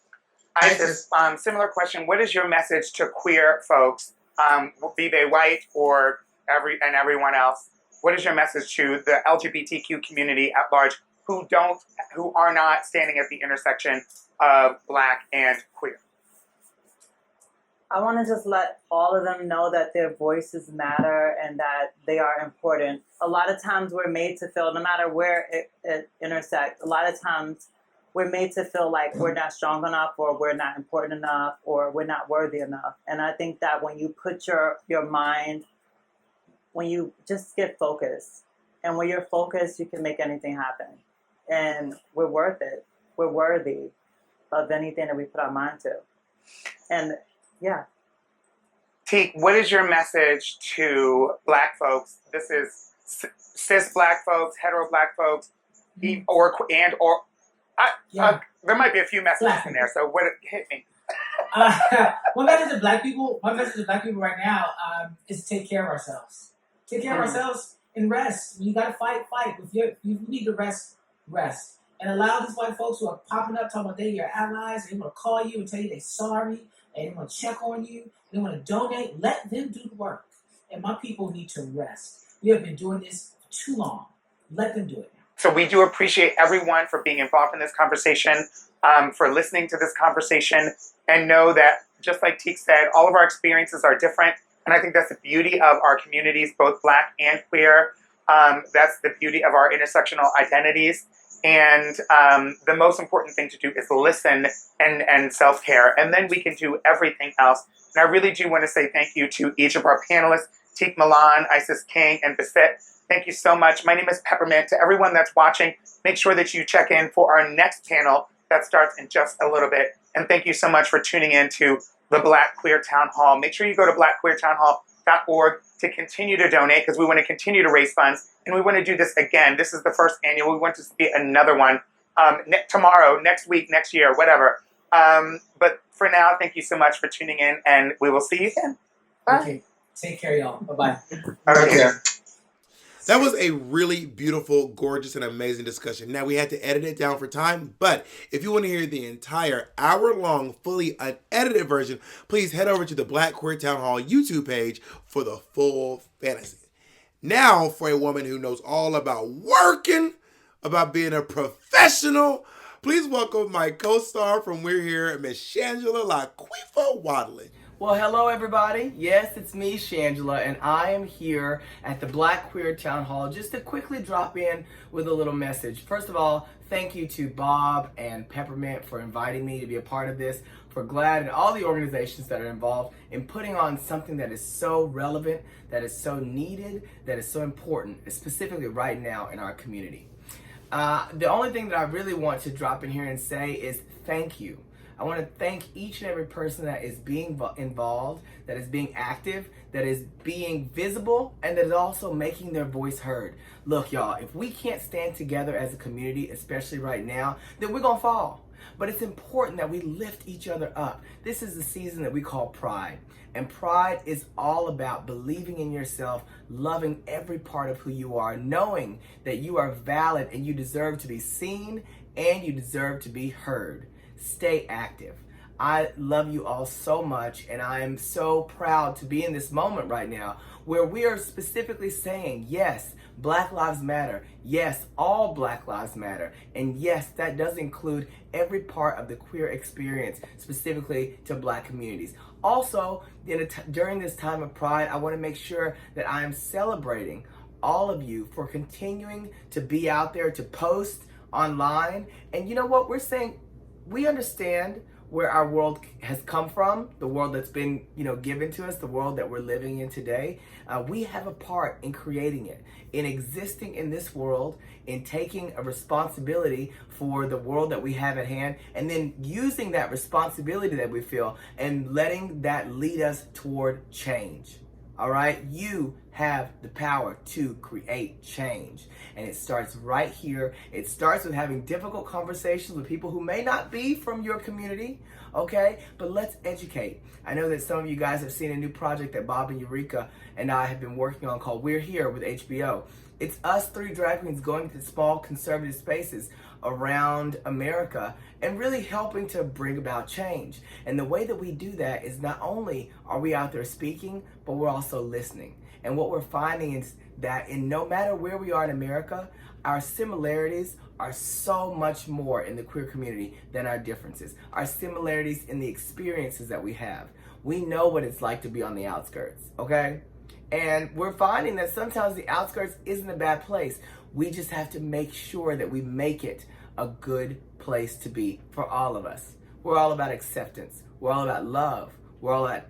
Isis, similar question. What is your message to queer folks, be they white or everyone else? What is your message to the LGBTQ community at large who are not standing at the intersection of Black and queer? I want to just let all of them know that their voices matter and that they are important. A lot of times we're made to feel, no matter where it intersects, a lot of times we're made to feel like we're not strong enough or we're not important enough or we're not worthy enough. And I think that when you put your mind, when you just get focused, and when you're focused, you can make anything happen. And we're worth it. We're worthy of anything that we put our mind to. And yeah. Tiq, what is your message to Black folks? This is cis Black folks, hetero Black folks, there might be a few messages in there. So hit me. One message to Black people right now is to take care of ourselves. Take care of ourselves and rest. When you gotta fight. If you need to rest. And allow these white folks who are popping up talking about they're your allies, and they want to call you and tell you they're sorry, and they want to check on you, and they want to donate. Let them do the work. And my people need to rest. We have been doing this for too long. Let them do it now. So we do appreciate everyone for being involved in this conversation, for listening to this conversation, and know that, just like Tiq said, all of our experiences are different. And I think that's the beauty of our communities, both Black and queer. That's the beauty of our intersectional identities. And the most important thing to do is listen and self-care. And then we can do everything else. And I really do want to say thank you to each of our panelists, Tiq Milan, Isis King, and Basit. Thank you so much. My name is Peppermint. To everyone that's watching, make sure that you check in for our next panel that starts in just a little bit. And thank you so much for tuning in to the Black Queer Town Hall. Make sure you go to blackqueertownhall.org to continue to donate, because we want to continue to raise funds, and we want to do this again. This is the first annual. We want to be another one tomorrow, next week, next year, whatever. But for now, thank you so much for tuning in, and we will see you then. Bye. Okay. Take care, y'all. Bye-bye. Okay. That was a really beautiful, gorgeous, and amazing discussion. Now, we had to edit it down for time, but if you want to hear the entire hour-long, fully unedited version, please head over to the Black Queer Town Hall YouTube page for the full fantasy. Now, for a woman who knows all about working, about being a professional, please welcome my co-star from We're Here, Miss Shangela LaQuifa Wadley. Well, hello everybody. Yes, it's me, Shangela, and I am here at the Black Queer Town Hall just to quickly drop in with a little message. First of all, thank you to Bob and Peppermint for inviting me to be a part of this, for GLAAD and all the organizations that are involved in putting on something that is so relevant, that is so needed, that is so important, specifically right now in our community. The only thing that I really want to drop in here and say is thank you. I want to thank each and every person that is being involved, that is being active, that is being visible, and that is also making their voice heard. Look, y'all, if we can't stand together as a community, especially right now, then we're going to fall. But it's important that we lift each other up. This is the season that we call Pride. And Pride is all about believing in yourself, loving every part of who you are, knowing that you are valid and you deserve to be seen and you deserve to be heard. Stay active. I love you all so much, and I am so proud to be in this moment right now where we are specifically saying, yes, Black Lives Matter. Yes, all Black Lives Matter. And yes, that does include every part of the queer experience, specifically to Black communities. Also, during this time of Pride, I want to make sure that I am celebrating all of you for continuing to be out there, to post online. And you know what? We're saying, we understand where our world has come from, the world that's been, given to us, the world that we're living in today. We have a part in creating it, in existing in this world, in taking a responsibility for the world that we have at hand, and then using that responsibility that we feel and letting that lead us toward change. All right, you have the power to create change. And it starts right here. It starts with having difficult conversations with people who may not be from your community, okay? But let's educate. I know that some of you guys have seen a new project that Bob and Eureka and I have been working on called We're Here with HBO. It's us three drag queens going to small conservative spaces around America and really helping to bring about change. And the way that we do that is not only are we out there speaking, but we're also listening. And what we're finding is that no matter where we are in America, our similarities are so much more in the queer community than our differences. Our similarities in the experiences that we have. We know what it's like to be on the outskirts, okay? And we're finding that sometimes the outskirts isn't a bad place. We just have to make sure that we make it a good place to be for all of us. We're all about acceptance. We're all about love. We're all about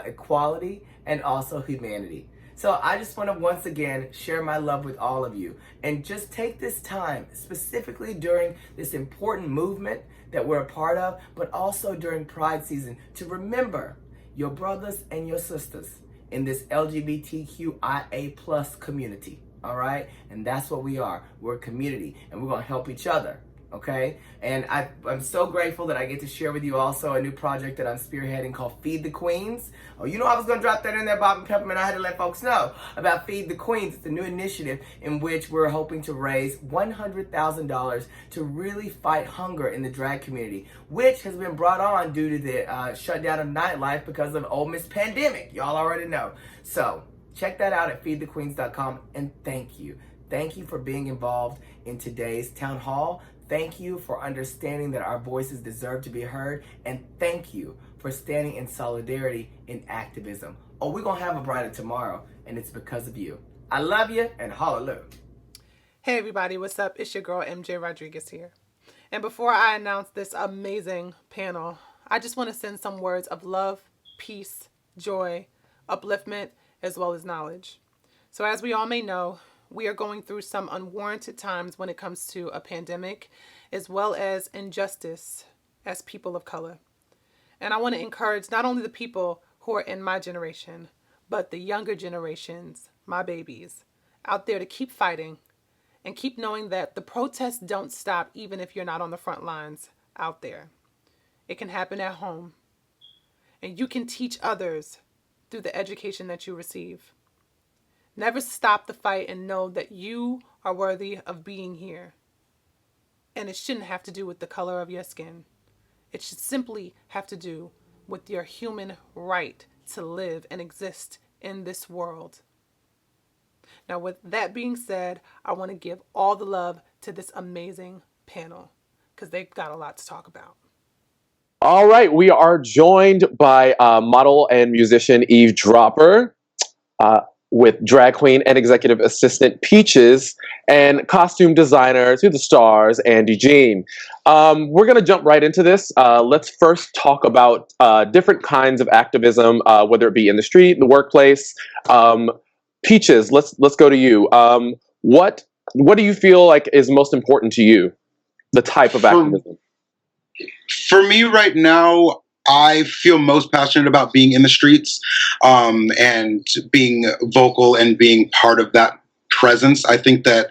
equality and also humanity. So I just want to once again share my love with all of you and just take this time, specifically during this important movement that we're a part of, but also during Pride season, to remember your brothers and your sisters in this LGBTQIA plus community, all right? And that's what we are. We're a community, and we're going to help each other, okay? And I'm so grateful that I get to share with you also a new project that I'm spearheading called Feed the Queens. Oh, you know I was going to drop that in there, Bob and Peppermint. I had to let folks know about Feed the Queens. It's a new initiative in which we're hoping to raise $100,000 to really fight hunger in the drag community, which has been brought on due to the shutdown of nightlife because of Ole Miss pandemic. Y'all already know. So check that out at feedthequeens.com, and thank you. Thank you for being involved in today's town hall. Thank you for understanding that our voices deserve to be heard. And thank you for standing in solidarity in activism. Oh, we're going to have a brighter tomorrow, and it's because of you. I love you, and hallelujah. Hey everybody, what's up? It's your girl MJ Rodriguez here. And before I announce this amazing panel, I just want to send some words of love, peace, joy, upliftment, as well as knowledge. So as we all may know, we are going through some unwarranted times when it comes to a pandemic, as well as injustice as people of color. And I want to encourage not only the people who are in my generation, but the younger generations, my babies, out there to keep fighting and keep knowing that the protests don't stop even if you're not on the front lines out there. It can happen at home. And you can teach others through the education that you receive. Never stop the fight and know that you are worthy of being here. And it shouldn't have to do with the color of your skin. It should simply have to do with your human right to live and exist in this world. Now, with that being said, I want to give all the love to this amazing panel because they've got a lot to talk about. All right, we are joined by model and musician Yves Dropper, with drag queen and executive assistant Peachez, and costume designer to the stars, Andy Jean. We're going to jump right into this. Let's first talk about different kinds of activism, whether it be in the street, the workplace. Peachez, let's go to you. What do you feel like is most important to you? The type of activism. For me right now, I feel most passionate about being in the streets and being vocal and being part of that presence. I think that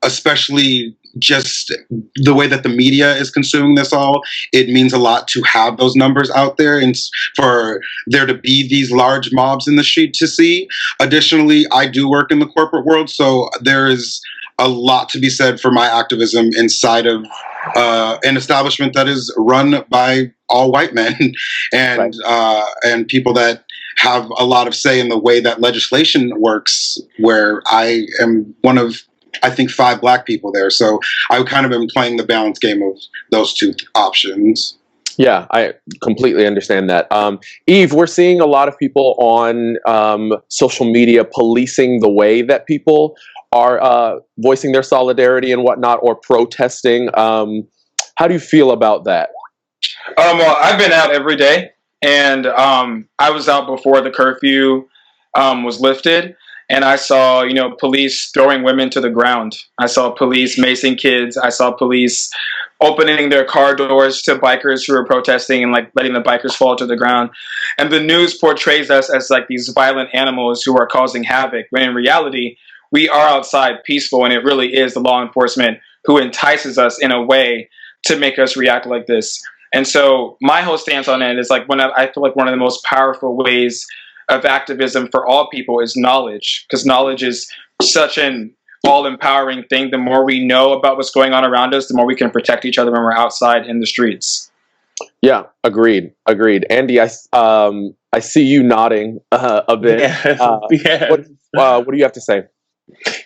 especially just the way that the media is consuming this all, it means a lot to have those numbers out there and for there to be these large mobs in the street to see. Additionally, I do work in the corporate world, so there is a lot to be said for my activism inside of an establishment that is run by all white men and and people that have a lot of say in the way that legislation works, where I am one of, I think, 5 Black people there. So I kind of been playing the balance game of those two options. Yeah, I completely understand that. Yves, we're seeing a lot of people on social media policing the way that people are voicing their solidarity and whatnot, or protesting. How do you feel about that? Well, I've been out every day, and I was out before the curfew was lifted, and I saw, police throwing women to the ground. I saw police macing kids. I saw police opening their car doors to bikers who were protesting and letting the bikers fall to the ground. And the news portrays us as these violent animals who are causing havoc, when in reality, we are outside peaceful, and it really is the law enforcement who entices us in a way to make us react like this. And so my whole stance on it is I feel like one of the most powerful ways of activism for all people is knowledge, because knowledge is such an all-empowering thing. The more we know about what's going on around us, the more we can protect each other when we're outside in the streets. Yeah, agreed. Andy, I see you nodding a bit. Yeah. What do you have to say?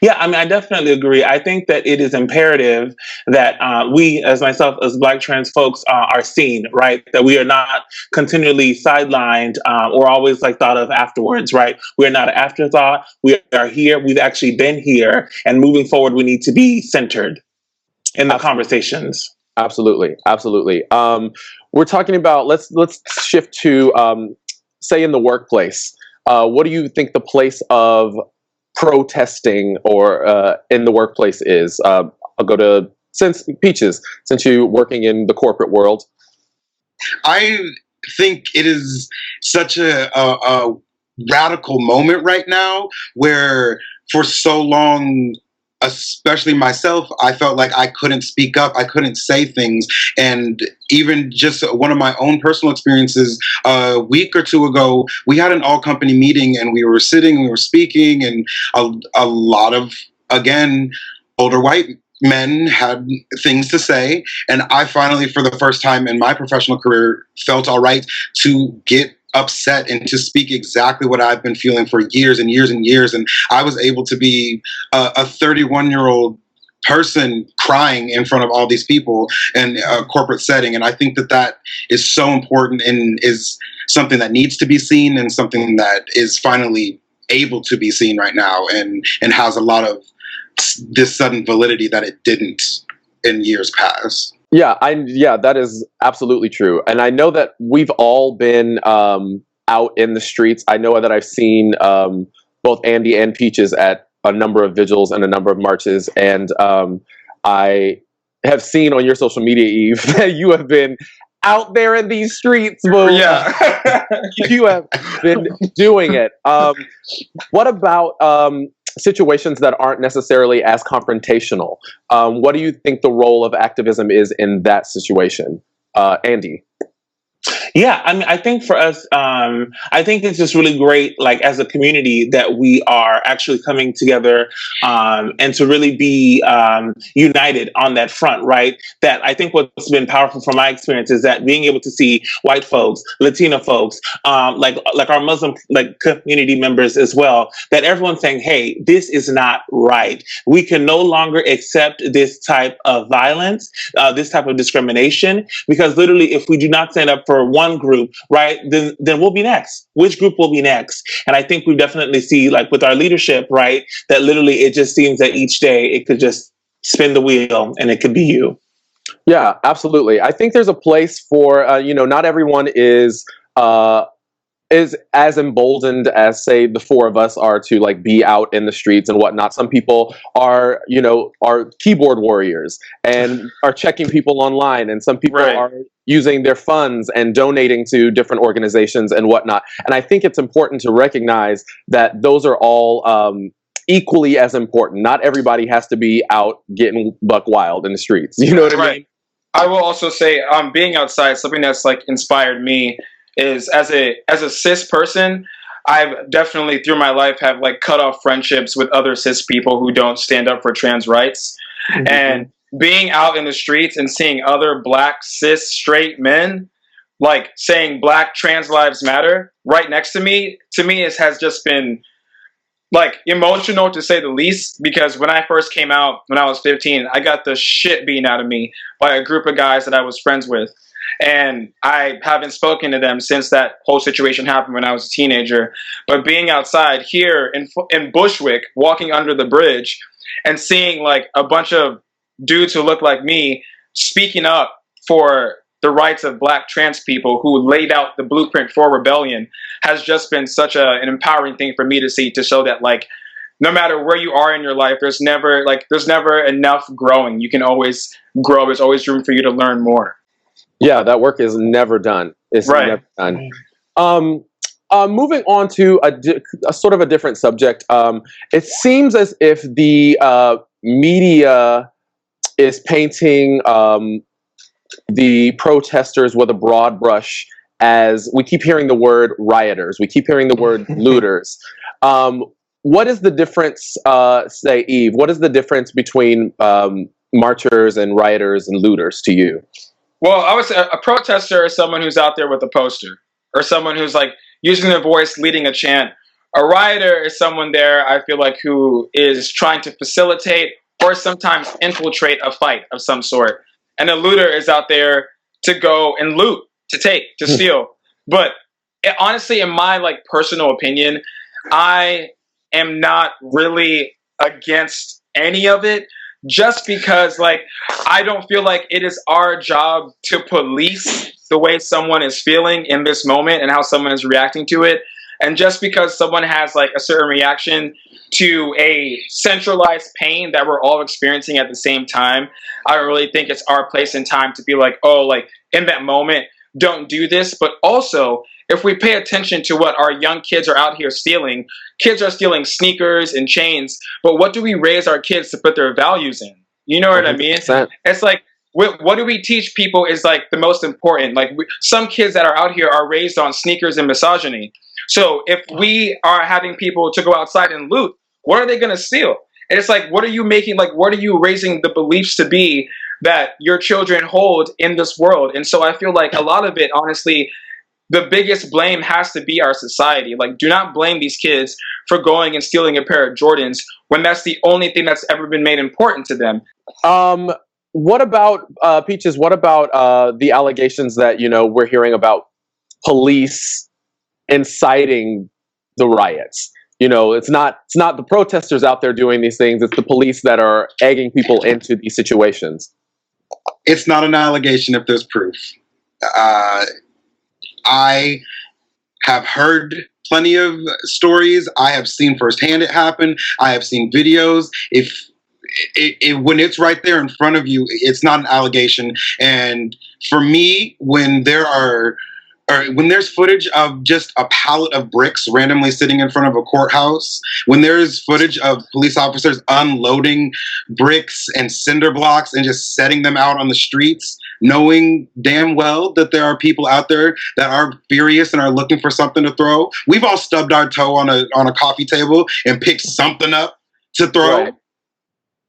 Yeah, I mean, I definitely agree. I think that it is imperative that we, as myself, as Black trans folks, are seen, right? That we are not continually sidelined or always thought of afterwards, right? We're not an afterthought. We are here. We've actually been here. And moving forward, we need to be centered in the conversations. Absolutely. We're talking about, let's shift to, say, in the workplace. What do you think the place of protesting or in the workplace is? I'll go to Peachez, since you're working in the corporate world. I think it is such a radical moment right now, where for so long, especially myself, I felt like I couldn't speak up, I couldn't say things. And even just one of my own personal experiences, a week or two ago, we had an all-company meeting, and we were sitting, we were speaking, and a lot of, again, older white men had things to say. And I finally, for the first time in my professional career, felt all right to get upset and to speak exactly what I've been feeling for years and years and years. And I was able to be a 31-year-old person crying in front of all these people in a corporate setting. And I think that is so important and is something that needs to be seen, and something that is finally able to be seen right now, and has a lot of this sudden validity that it didn't in years past. Yeah, that is absolutely true. And I know that we've all been out in the streets. I know that I've seen both Andy and Peachez at a number of vigils and a number of marches. And I have seen on your social media, Yves, that you have been out there in these streets, boo. Yeah. You have been doing it. What about situations that aren't necessarily as confrontational? What do you think the role of activism is in that situation? Andy? Yeah, I mean, I think for us, I think it's just really great, like as a community, that we are actually coming together and to really be united on that front, right? That I think what's been powerful from my experience is that being able to see white folks, Latino folks, like our Muslim community members as well, that everyone's saying, hey, this is not right. We can no longer accept this type of violence, this type of discrimination, because literally, if we do not stand up for one group, right, then we'll be next. Which group will be next? And I think we definitely see, like with our leadership, right, that literally it just seems that each day it could just spin the wheel and it could be you. Yeah, absolutely. I think there's a place for, not everyone is as emboldened as, say, the four of us are to like be out in the streets and whatnot. Some people are keyboard warriors and are checking people online, and some people are using their funds and donating to different organizations and whatnot. And I think it's important to recognize that those are all equally as important. Not everybody has to be out getting buck wild in the streets. You know what I mean? I will also say, being outside, something that's like inspired me is as a cis person, I've definitely through my life have like cut off friendships with other cis people who don't stand up for trans rights. Mm-hmm. And being out in the streets and seeing other black cis straight men like saying Black trans lives matter right next to me has just been like emotional to say the least, because when I first came out when I was 15, I got the shit beaten out of me by a group of guys that I was friends with. And I haven't spoken to them since that whole situation happened when I was a teenager. But being outside here in Bushwick, walking under the bridge and seeing like a bunch of dudes who look like me speaking up for the rights of Black trans people who laid out the blueprint for rebellion has just been such an empowering thing for me to see, to show that like no matter where you are in your life, there's never enough growing. You can always grow. There's always room for you to learn more. Yeah, that work is never done. It's never done. Moving on to a sort of a different subject. It seems as if the media is painting the protesters with a broad brush, as we keep hearing the word rioters. We keep hearing the word looters. What is the difference, say, Eve, what is the difference between marchers and rioters and looters to you? Well, I would say a protester is someone who's out there with a poster, or someone who's like using their voice, leading a chant. A rioter is someone there, I feel like, who is trying to facilitate or sometimes infiltrate a fight of some sort. And a looter is out there to go and loot, to take, to steal. But honestly, in my like personal opinion, I am not really against any of it. Just because, like, I don't feel like it is our job to police the way someone is feeling in this moment and how someone is reacting to it. And just because someone has, like, a certain reaction to a centralized pain that we're all experiencing at the same time, I don't really think it's our place and time to be like, oh, like, in that moment, don't do this. But also, if we pay attention to what our young kids are out here stealing, kids are stealing sneakers and chains, but what do we raise our kids to put their values in? You know what 100%. I mean? It's like, what do we teach people is like the most important. Like some kids that are out here are raised on sneakers and misogyny. So if we are having people to go outside and loot, what are they going to steal? And it's like, what are you making, like, what are you raising the beliefs to be that your children hold in this world? And so I feel like a lot of it, honestly, the biggest blame has to be our society. Like, do not blame these kids for going and stealing a pair of Jordans when that's the only thing that's ever been made important to them. What about, Peachez, what about the allegations that, we're hearing about police inciting the riots? It's not the protesters out there doing these things. It's the police that are egging people into these situations. It's not an allegation if there's proof. I have heard plenty of stories. I have seen firsthand it happen. I have seen videos. If when it's right there in front of you, it's not an allegation. And for me, when there's footage of just a pallet of bricks randomly sitting in front of a courthouse, when there's footage of police officers unloading bricks and cinder blocks and just setting them out on the streets, knowing damn well that there are people out there that are furious and are looking for something to throw. We've all stubbed our toe on a coffee table and picked something up to throw. Right.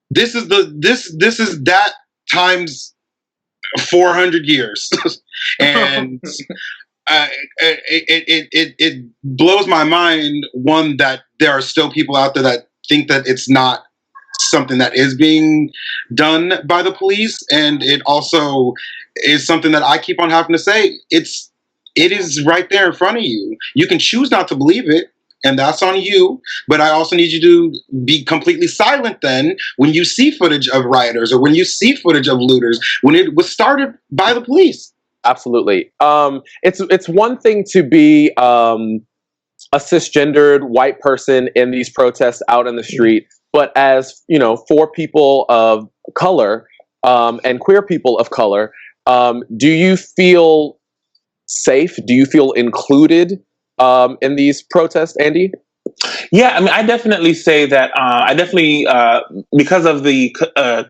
This is that times 400 years. And it blows my mind, one, that there are still people out there that think that it's not something that is being done by the police, and it also is something that I keep on having to say, it is right there in front of you. You can choose not to believe it, and that's on you, but I also need you to be completely silent then when you see footage of rioters or when you see footage of looters, when it was started by the police. Absolutely. It's one thing to be a cisgendered white person in these protests out in the street, but as, you know, for people of color and queer people of color, do you feel safe? Do you feel included in these protests, Andy? Yeah, I mean, I definitely say that because of the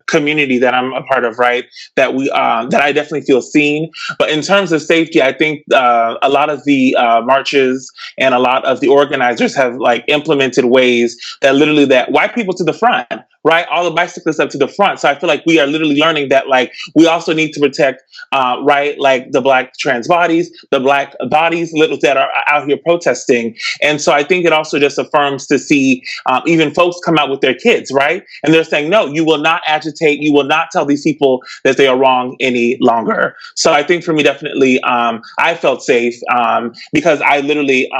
community that I'm a part of, right, that I definitely feel seen. But in terms of safety, I think a lot of the marches and a lot of the organizers have like implemented ways that literally that white people to the front, right, all the bicyclists up to the front. So I feel like we are literally learning that like we also need to protect, right, like the Black trans bodies, the Black bodies that are out here protesting. And so I think it also just affirms to see even folks come out with their kids, right? And they're saying, no, you will not agitate. You will not tell these people that they are wrong any longer. So I think for me, definitely, I felt safe because I literally,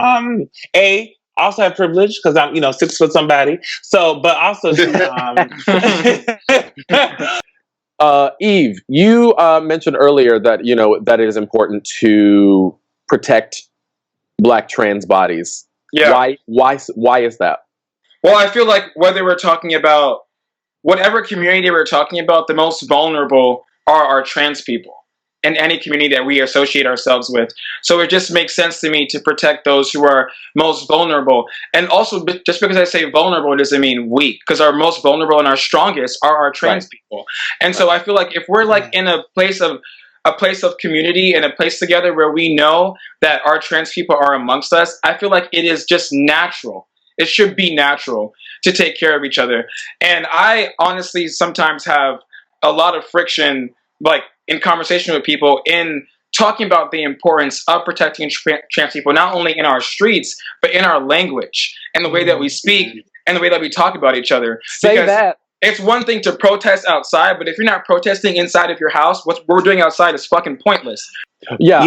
also have privilege because I'm, 6 foot somebody. So, but also, Eve, you mentioned earlier that, that it is important to protect Black trans bodies. Yeah. Why is that? Well, I feel like whether we're talking about whatever community we're talking about, the most vulnerable are our trans people in any community that we associate ourselves with. So it just makes sense to me to protect those who are most vulnerable. And also, just because I say vulnerable doesn't mean weak, because our most vulnerable and our strongest are our trans people. And so I feel like if we're like in a place of community and a place together where we know that our trans people are amongst us, I feel like it is just natural. It should be natural to take care of each other. And I honestly sometimes have a lot of friction, like in conversation with people, in talking about the importance of protecting trans people, not only in our streets, but in our language and the way that we speak and the way that we talk about each other. Say that. It's one thing to protest outside, but if you're not protesting inside of your house, what we're doing outside is fucking pointless. Yeah,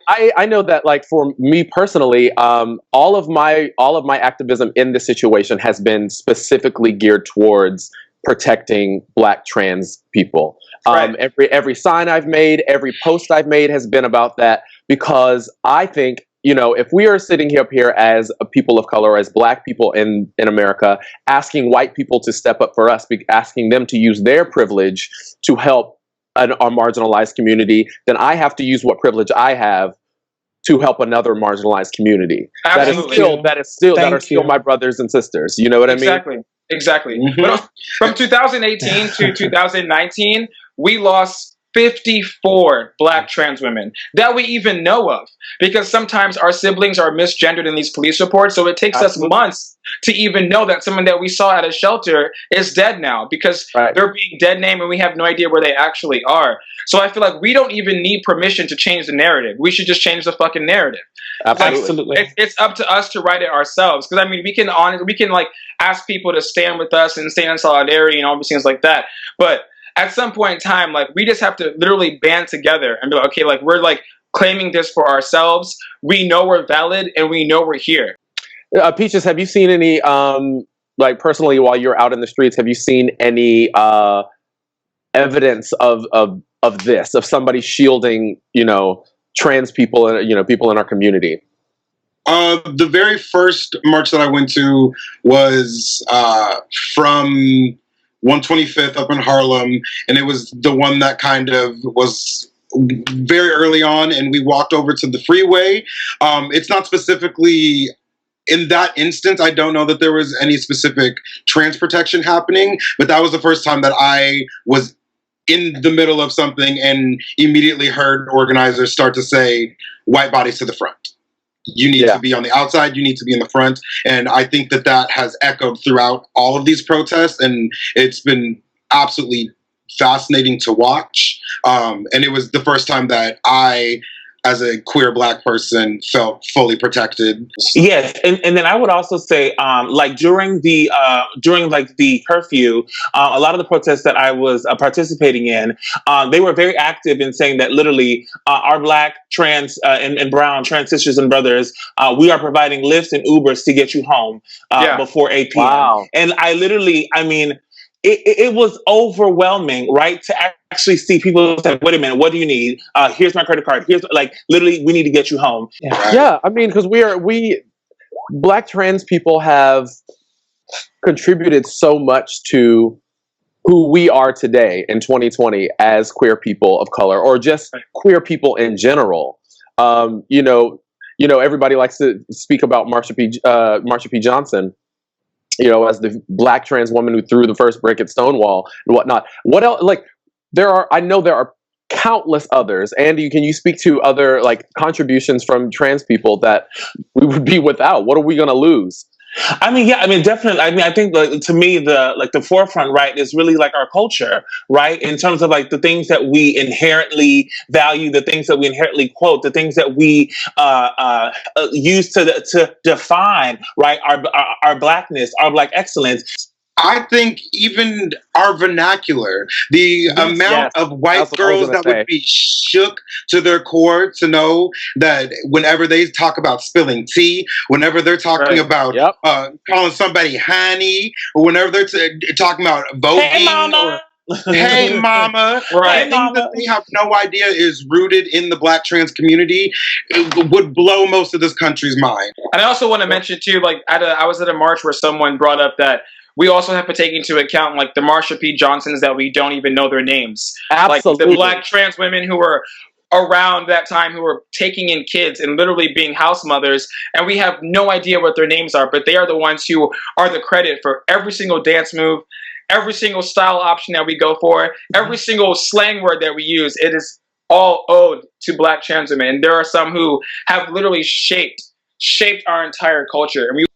I know that, like, for me personally, all of my activism in this situation has been specifically geared towards protecting Black trans people. Right. Every sign I've made, every post I've made has been about that, because I think, if we are sitting up here as a people of color, as Black people in America, asking white people to step up for us, asking them to use their privilege to help our marginalized community, then I have to use what privilege I have to help another marginalized community. Absolutely. That are still my brothers and sisters. You know what I mean? Exactly. Mm-hmm. But from 2018 to 2019, we lost 54 Black trans women that we even know of, because sometimes our siblings are misgendered in these police reports. So it takes us months to even know that someone that we saw at a shelter is dead now, because they're being dead named and we have no idea where they actually are. So I feel like we don't even need permission to change the narrative. We should just change the fucking narrative. Absolutely. It's up to us to write it ourselves. Because I mean, we can like ask people to stand with us and stand in solidarity and all these things like that. But at some point in time, like, we just have to literally band together and be like, okay, like, we're like claiming this for ourselves. We know we're valid and we know we're here. Peachez, have you seen any, like, personally, while you're out in the streets, have you seen any evidence of this, of somebody shielding, trans people and, people in our community? The very first march that I went to was from 125th up in Harlem, and it was the one that kind of was very early on, and we walked over to the freeway. It's not specifically in that instance, I don't know that there was any specific trans protection happening, but that was the first time that I was in the middle of something and immediately heard organizers start to say, white bodies to the front. You need to be on the outside, you need to be in the front. And I think that that has echoed throughout all of these protests, and it's been absolutely fascinating to watch. And it was the first time that I, as a queer Black person, felt fully protected. Yes, and then I would also say, like during the curfew, a lot of the protests that I was participating in, they were very active in saying that literally our Black trans and brown trans sisters and brothers, we are providing Lyfts and Ubers to get you home before 8 p.m. Wow. And I mean, it was overwhelming, right? To actually see people say, wait a minute, what do you need? Here's my credit card. Here's literally, we need to get you home. Yeah, I mean, because we Black trans people have contributed so much to who we are today in 2020 as queer people of color, or just queer people in general. You know, everybody likes to speak about Marsha P. Johnson, as the Black trans woman who threw the first brick at Stonewall and whatnot. What else? I know there are countless others. Andy, can you speak to other contributions from trans people that we would be without? What are we going to lose? Definitely. I think to me, the forefront, right, is really our culture, right? In terms of the things that we inherently value, the things that we inherently quote, the things that we use to define, right, our Blackness, our Black excellence. I think even our vernacular, the amount of white girls that would be shook to their core to know that whenever they talk about spilling tea, whenever they're talking about calling somebody honey, or whenever they're talking about voguing, hey mama, hey mama, right? Things that they have no idea is rooted in the Black trans community, it would blow most of this country's mind. And I also want to mention too, I was at a march where someone brought up that we also have to take into account the Marsha P. Johnsons that we don't even know their names. Absolutely. The Black trans women who were around that time who were taking in kids and literally being house mothers, and we have no idea what their names are, but they are the ones who are the credit for every single dance move, every single style option that we go for, every single slang word that we use. It is all owed to Black trans women. And there are some who have literally shaped our entire culture. And we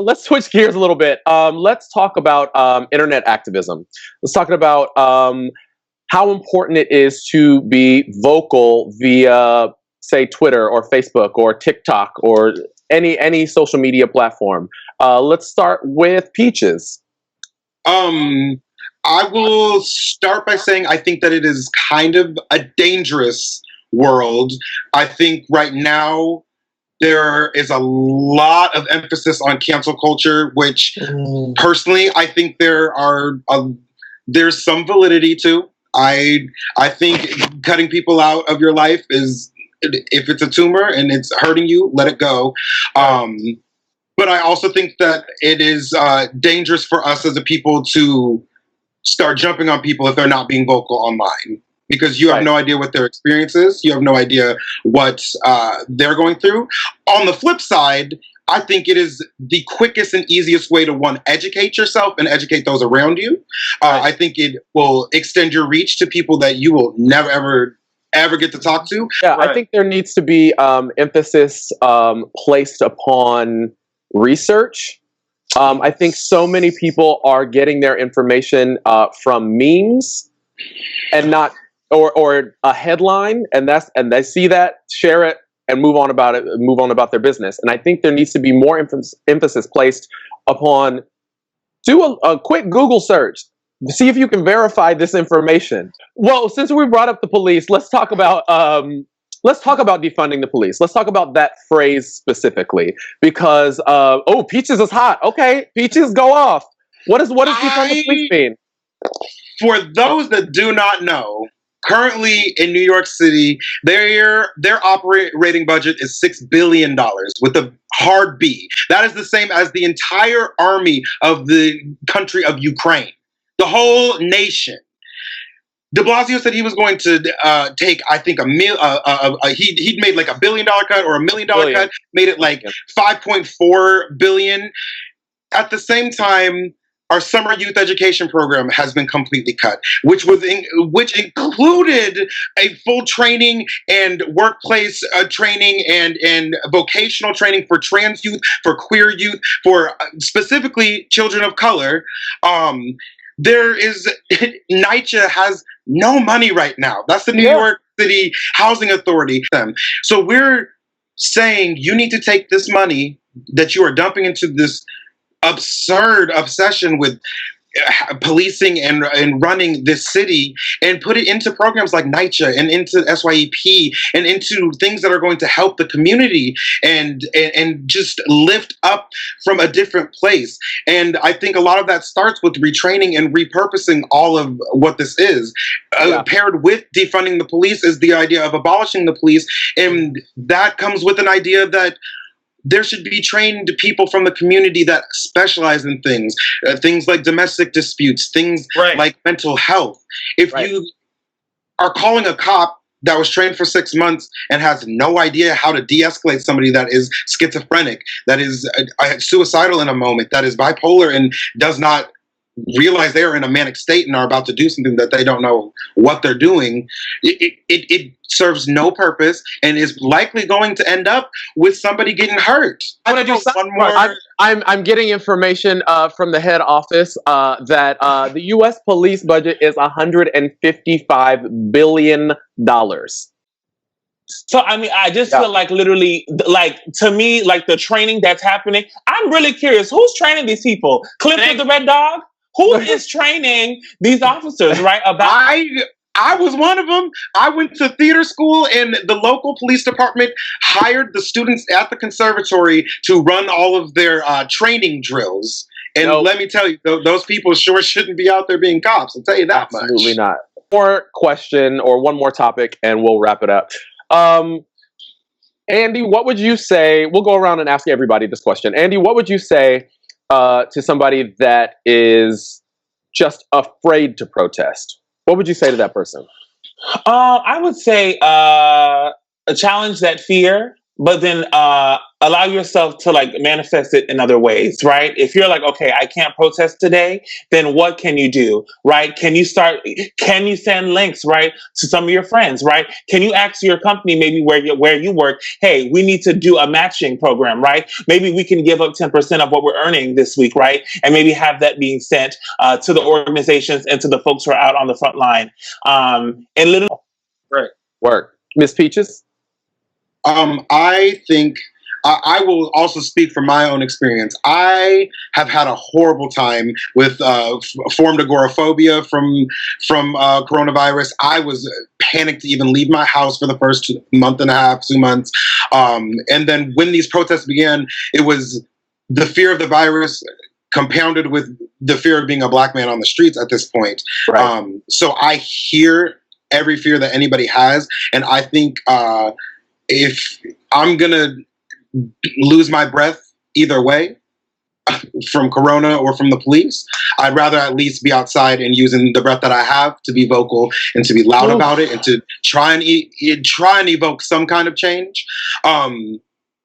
let's switch gears a little bit. Let's talk about internet activism. Let's talk about how important it is to be vocal via, say, Twitter or Facebook or TikTok or any social media platform. Let's start with Peachez. I will start by saying I think that it is kind of a dangerous world. I think right now there is a lot of emphasis on cancel culture, which personally I think there's some validity to. I think cutting people out of your life is, if it's a tumor and it's hurting you, let it go. But I also think that it is dangerous for us as a people to start jumping on people if they're not being vocal online. Because you have no idea what their experience is. You have no idea what they're going through. On the flip side, I think it is the quickest and easiest way to, one, educate yourself and educate those around you. I think it will extend your reach to people that you will never, ever get to talk to. Yeah, I think there needs to be emphasis placed upon research. I think so many people are getting their information from memes and not... Or a headline, and they see that, share it, and move on about their business. And I think there needs to be more emphasis placed upon, do a quick Google search, see if you can verify this information. Well, since we brought up the police, let's talk about defunding the police. Let's talk about that phrase specifically, because Peachez is hot. Okay, Peachez, go off. What does defund the police mean? For those that do not know, currently in New York City, their operating budget is $6 billion with a hard B. That is the same as the entire army of the country of Ukraine. The whole nation. De Blasio said he was going to take, I think, he'd made like $1 billion cut or $1 million cut, made it like 5.4 billion. At the same time, our summer youth education program has been completely cut, which included a full training and workplace training and vocational training for trans youth, for queer youth, for specifically children of color. NYCHA has no money right now. That's the New York City Housing Authority. So we're saying you need to take this money that you are dumping into this absurd obsession with policing and running this city and put it into programs like NYCHA and into SYEP and into things that are going to help the community and just lift up from a different place. And I think a lot of that starts with retraining and repurposing all of what this is. Paired with defunding the police is the idea of abolishing the police. And that comes with an idea that there should be trained people from the community that specialize in things like domestic disputes, things like mental health. If you are calling a cop that was trained for 6 months and has no idea how to de-escalate somebody that is schizophrenic, that is suicidal in a moment, that is bipolar and does not realize they are in a manic state and are about to do something that they don't know what they're doing, it serves no purpose and is likely going to end up with somebody getting hurt. I want to do one more. I'm getting information from the head office that the U.S. police budget is $155 billion. So, I mean, I just feel like literally, like, to me, like the training that's happening, I'm really curious. Who's training these people? Clifford the Red Dog? Who is training these officers, right? I was one of them. I went to theater school and the local police department hired the students at the conservatory to run all of their training drills. And let me tell you, those people sure shouldn't be out there being cops. I'll tell you that much. Absolutely not. One more question or one more topic and we'll wrap it up. Andy, what would you say? We'll go around and ask everybody this question. Andy, what would you say to somebody that is just afraid to protest? What would you say to that person? I would say challenge that fear, but then allow yourself to like manifest it in other ways, right? If you're like, okay, I can't protest today, then what can you do, right? Can you send links, right, to some of your friends, right? Can you ask your company, maybe where you work, hey, we need to do a matching program, right? Maybe we can give up 10% of what we're earning this week, right? And maybe have that being sent to the organizations and to the folks who are out on the front line. And literally, work. Miss Peachez? I think I will also speak from my own experience. I have had a horrible time with formed agoraphobia from coronavirus. I was panicked to even leave my house for the first month and a half, 2 months. And then when these protests began, it was the fear of the virus compounded with the fear of being a Black man on the streets at this point. Right. So I hear every fear that anybody has. And I think if I'm going to lose my breath either way, from Corona or from the police, I'd rather at least be outside and using the breath that I have to be vocal and to be loud about it and to try and evoke some kind of change.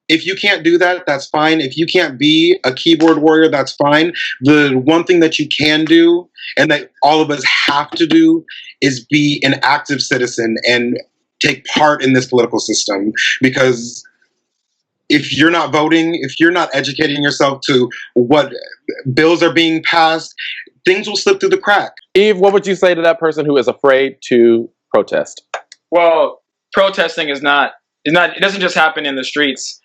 If you can't do that, that's fine. If you can't be a keyboard warrior, that's fine. The one thing that you can do and that all of us have to do is be an active citizen and take part in this political system, because if you're not voting, if you're not educating yourself to what bills are being passed, things will slip through the crack. Eve, what would you say to that person who is afraid to protest? Well, protesting it doesn't just happen in the streets.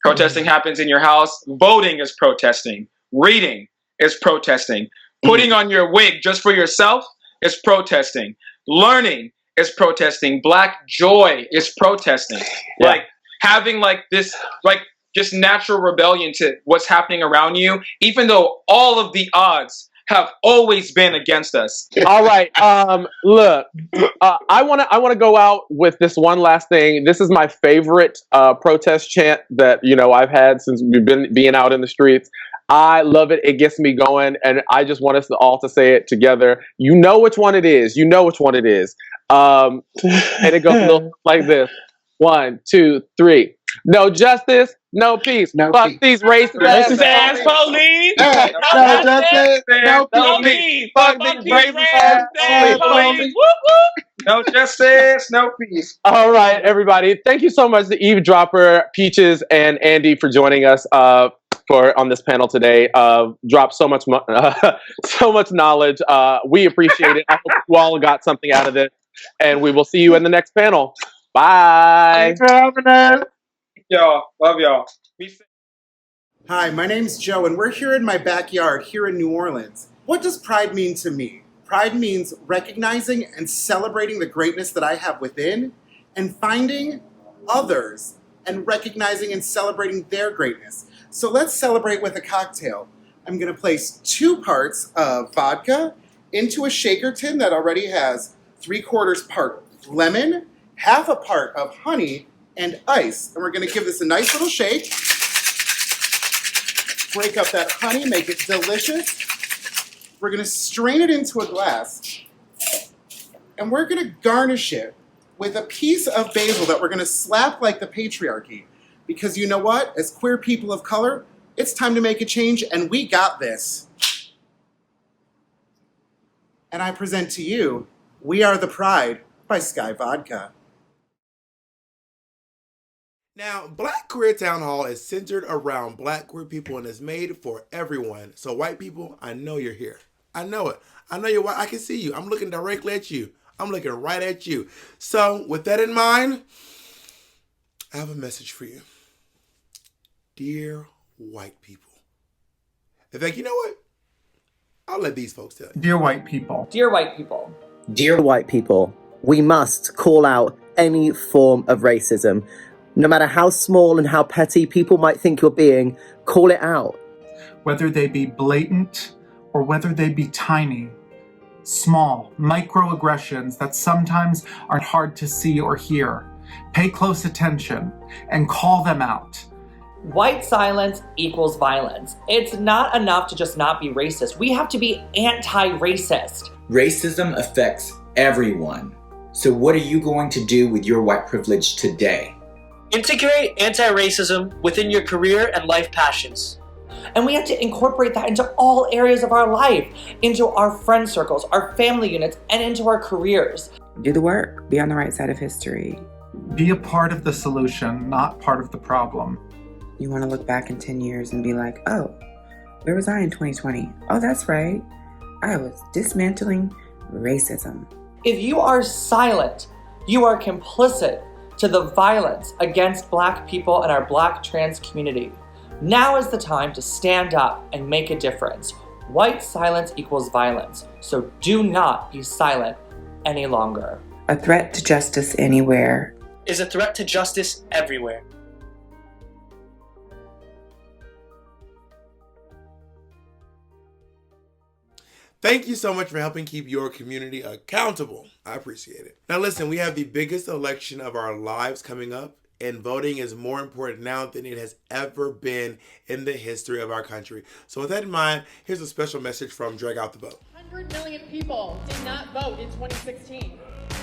Protesting happens in your house. Voting is protesting. Reading is protesting. Putting on your wig just for yourself is protesting. Learning is protesting. Black joy is protesting. Yeah. Like having like this, like just natural rebellion to what's happening around you, even though all of the odds have always been against us. All right. Look, I want to go out with this one last thing. This is my favorite protest chant that, I've had since we've been being out in the streets. I love it. It gets me going. And I just want us all to say it together. You know which one it is. You know which one it is. And it goes a little like this. 1, 2, 3. No justice, no peace. No Fuck peace. these racist Racist ass police. Hey, no justice, no Police. Fuck Fuck these these racist racist ass police. Whoop whoop. No justice, no peace. All right, everybody. Thank you so much to Yves Dropper, Peachez, and Andy for joining us for on this panel today. Dropped so much so much knowledge. We appreciate it. I hope you all got something out of this, and we will see you in the next panel. Bye. Thanks for having us. Y'all, love y'all. Be safe. Hi, my name's Joe, and we're here in my backyard here in New Orleans. What does pride mean to me? Pride means recognizing and celebrating the greatness that I have within and finding others and recognizing and celebrating their greatness. So let's celebrate with a cocktail. I'm going to place 2 parts of vodka into a shaker tin that already has 3/4 part lemon, half a part of honey, and ice. And we're going to give this a nice little shake. Break up that honey, make it delicious. We're going to strain it into a glass. And we're going to garnish it with a piece of basil that we're going to slap like the patriarchy. Because you know what? As queer people of color, it's time to make a change, and we got this. And I present to you, We Are the Pride by Sky Vodka. Now, Black Queer Town Hall is centered around Black queer people and is made for everyone. So white people, I know you're here. I know it. I know you're white. I can see you. I'm looking directly at you. I'm looking right at you. So with that in mind, I have a message for you. Dear white people. In fact, you know what? I'll let these folks tell you. Dear white people. Dear white people. Dear white people, we must call out any form of racism. No matter how small and how petty people might think you're being, call it out. Whether they be blatant or whether they be tiny, small, microaggressions that sometimes are hard to see or hear, pay close attention and call them out. White silence equals violence. It's not enough to just not be racist. We have to be anti-racist. Racism affects everyone. So what are you going to do with your white privilege today? Integrate anti-racism within your career and life passions. And we have to incorporate that into all areas of our life, into our friend circles, our family units, and into our careers. Do the work. Be on the right side of history. Be a part of the solution, not part of the problem. You want to look back in 10 years and be like, oh, where was I in 2020? Oh, that's right. I was dismantling racism. If you are silent, you are complicit to the violence against Black people and our Black trans community. Now is the time to stand up and make a difference. White silence equals violence, so do not be silent any longer. A threat to justice anywhere is a threat to justice everywhere. Thank you so much for helping keep your community accountable. I appreciate it. Now listen, we have the biggest election of our lives coming up, and voting is more important now than it has ever been in the history of our country. So with that in mind, here's a special message from Drag Out the Vote. 100 million people did not vote in 2016.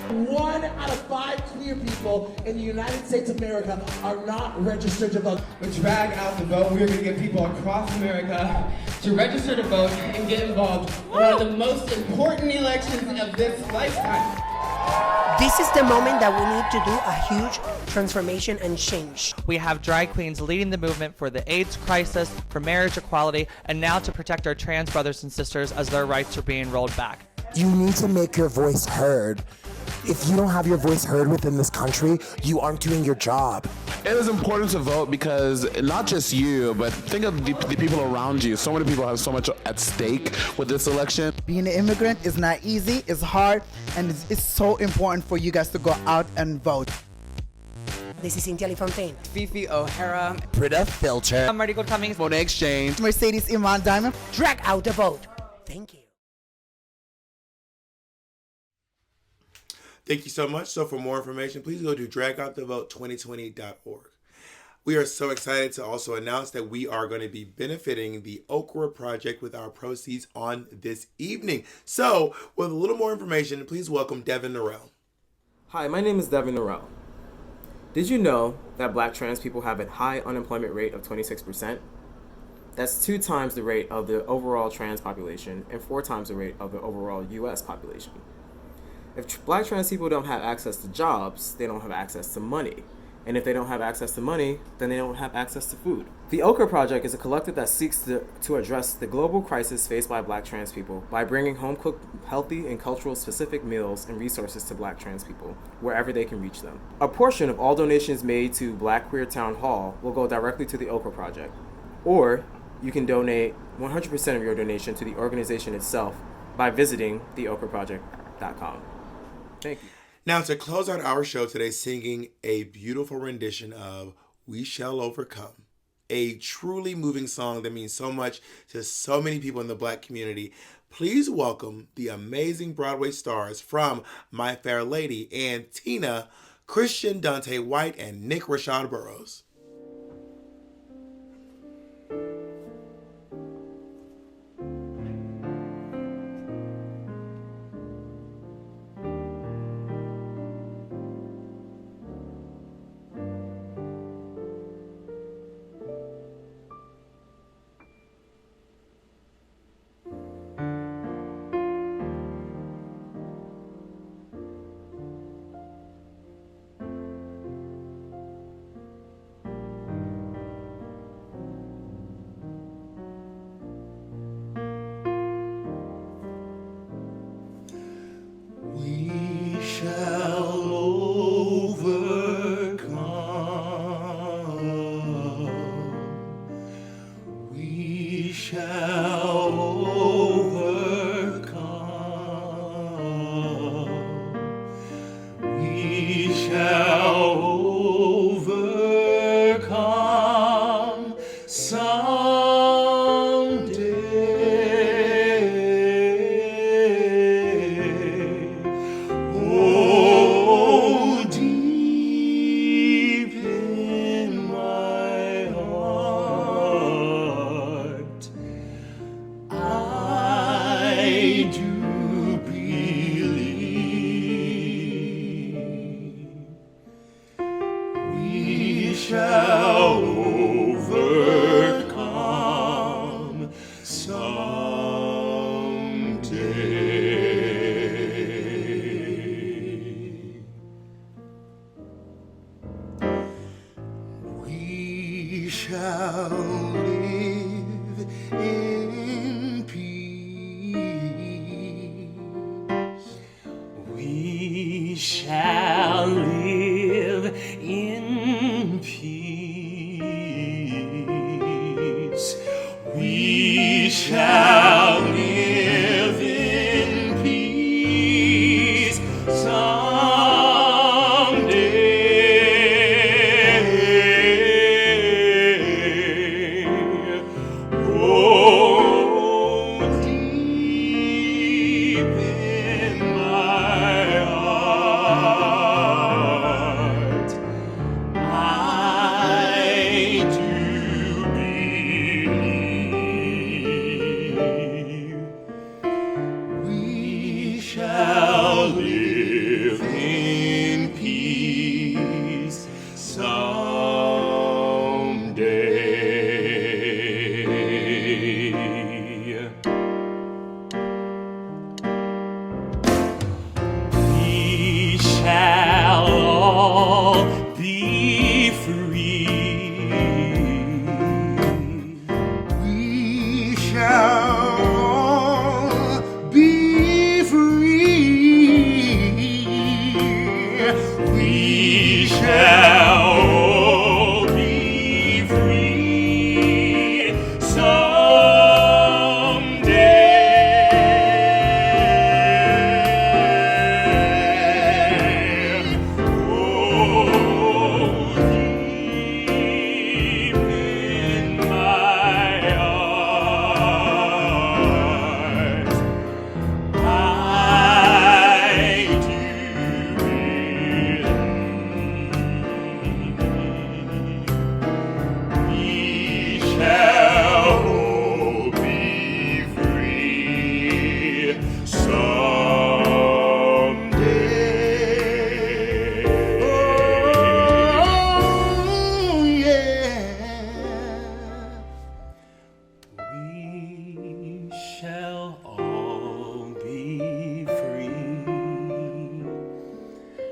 1 out of 5 queer people in the United States of America are not registered to vote. With Drag Out the Vote, we're going to get people across America to register to vote and get involved in one of the most important elections of this lifetime. This is the moment that we need to do a huge transformation and change. We have drag queens leading the movement for the AIDS crisis, for marriage equality, and now to protect our trans brothers and sisters as their rights are being rolled back. You need to make your voice heard. If you don't have your voice heard within this country, you aren't doing your job. It is important to vote because not just you, but think of the people around you. So many people have so much at stake with this election. Being an immigrant is not easy, it's hard, and it's so important for you guys to go out and vote. This is Cynthia Fontaine, Fifi O'Hara, Britta Filter, I'm Mariko Cummings, Monet Exchange, Mercedes Iman Diamond. Drag Out the Vote. Thank you. Thank you so much. So for more information, please go to dragoutthevote2020.org. We are so excited to also announce that we are going to be benefiting the Okra Project with our proceeds on this evening. So, with a little more information, please welcome Devin Norell. Hi, my name is Devin Norell. Did you know that Black trans people have a high unemployment rate of 26%? That's 2 times the rate of the overall trans population and 4 times the rate of the overall US population. If Black trans people don't have access to jobs, they don't have access to money. And if they don't have access to money, then they don't have access to food. The Okra Project is a collective that seeks to address the global crisis faced by Black trans people by bringing home-cooked, healthy, and cultural-specific meals and resources to Black trans people, wherever they can reach them. A portion of all donations made to Black Queer Town Hall will go directly to the Okra Project. Or you can donate 100% of your donation to the organization itself by visiting theokraproject.com. Thank you. Now, to close out our show today, singing a beautiful rendition of We Shall Overcome, a truly moving song that means so much to so many people in the Black community. Please welcome the amazing Broadway stars from My Fair Lady and Tina, Christian Dante White, and Nick Rashad Burroughs.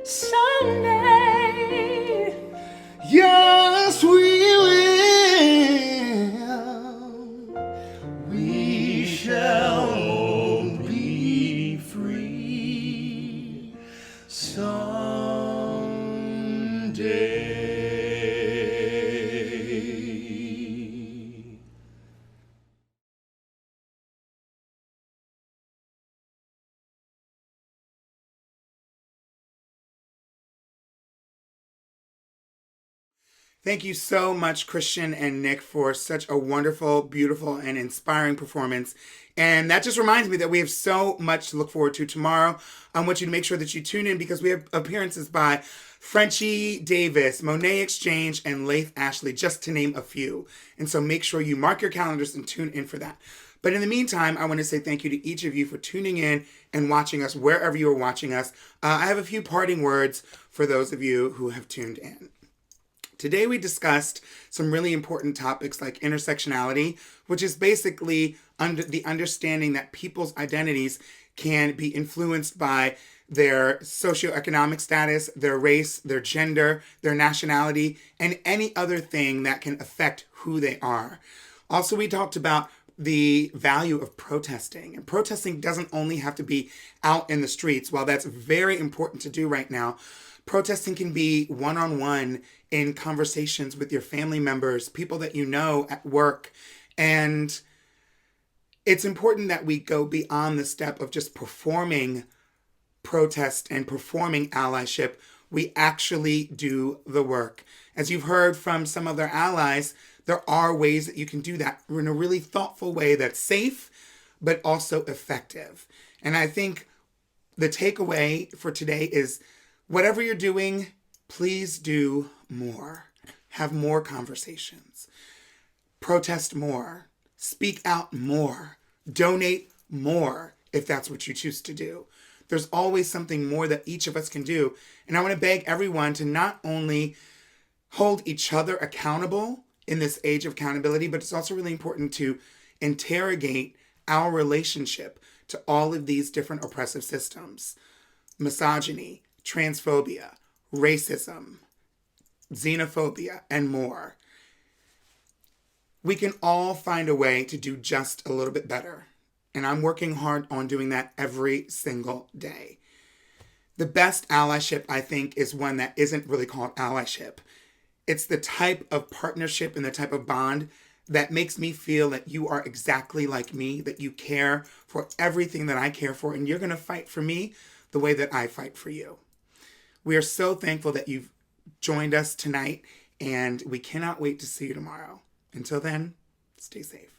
someday. Yes, we will. We shall all be free someday. Thank you so much, Christian and Nick, for such a wonderful, beautiful, and inspiring performance. And that just reminds me that we have so much to look forward to tomorrow. I want you to make sure that you tune in because we have appearances by Frenchie Davis, Monet Exchange, and Laith Ashley, just to name a few. And so make sure you mark your calendars and tune in for that. But in the meantime, I want to say thank you to each of you for tuning in and watching us wherever you are watching us. I have a few parting words for those of you who have tuned in. Today we discussed some really important topics like intersectionality, which is basically the understanding that people's identities can be influenced by their socioeconomic status, their race, their gender, their nationality, and any other thing that can affect who they are. Also, we talked about the value of protesting. And protesting doesn't only have to be out in the streets. While that's very important to do right now, protesting can be one-on-one in conversations with your family members, people that you know at work. And it's important that we go beyond the step of just performing protest and performing allyship. We actually do the work. As you've heard from some of their allies, there are ways that you can do that in a really thoughtful way that's safe, but also effective. And I think the takeaway for today is whatever you're doing, please do more. Have more conversations. Protest more. Speak out more. Donate more if that's what you choose to do. There's always something more that each of us can do. And I want to beg everyone to not only hold each other accountable in this age of accountability, but it's also really important to interrogate our relationship to all of these different oppressive systems. Misogyny, transphobia, racism, xenophobia, and more. We can all find a way to do just a little bit better. And I'm working hard on doing that every single day. The best allyship, I think, is one that isn't really called allyship. It's the type of partnership and the type of bond that makes me feel that you are exactly like me, that you care for everything that I care for, and you're going to fight for me the way that I fight for you. We are so thankful that you've joined us tonight, and we cannot wait to see you tomorrow. Until then, stay safe.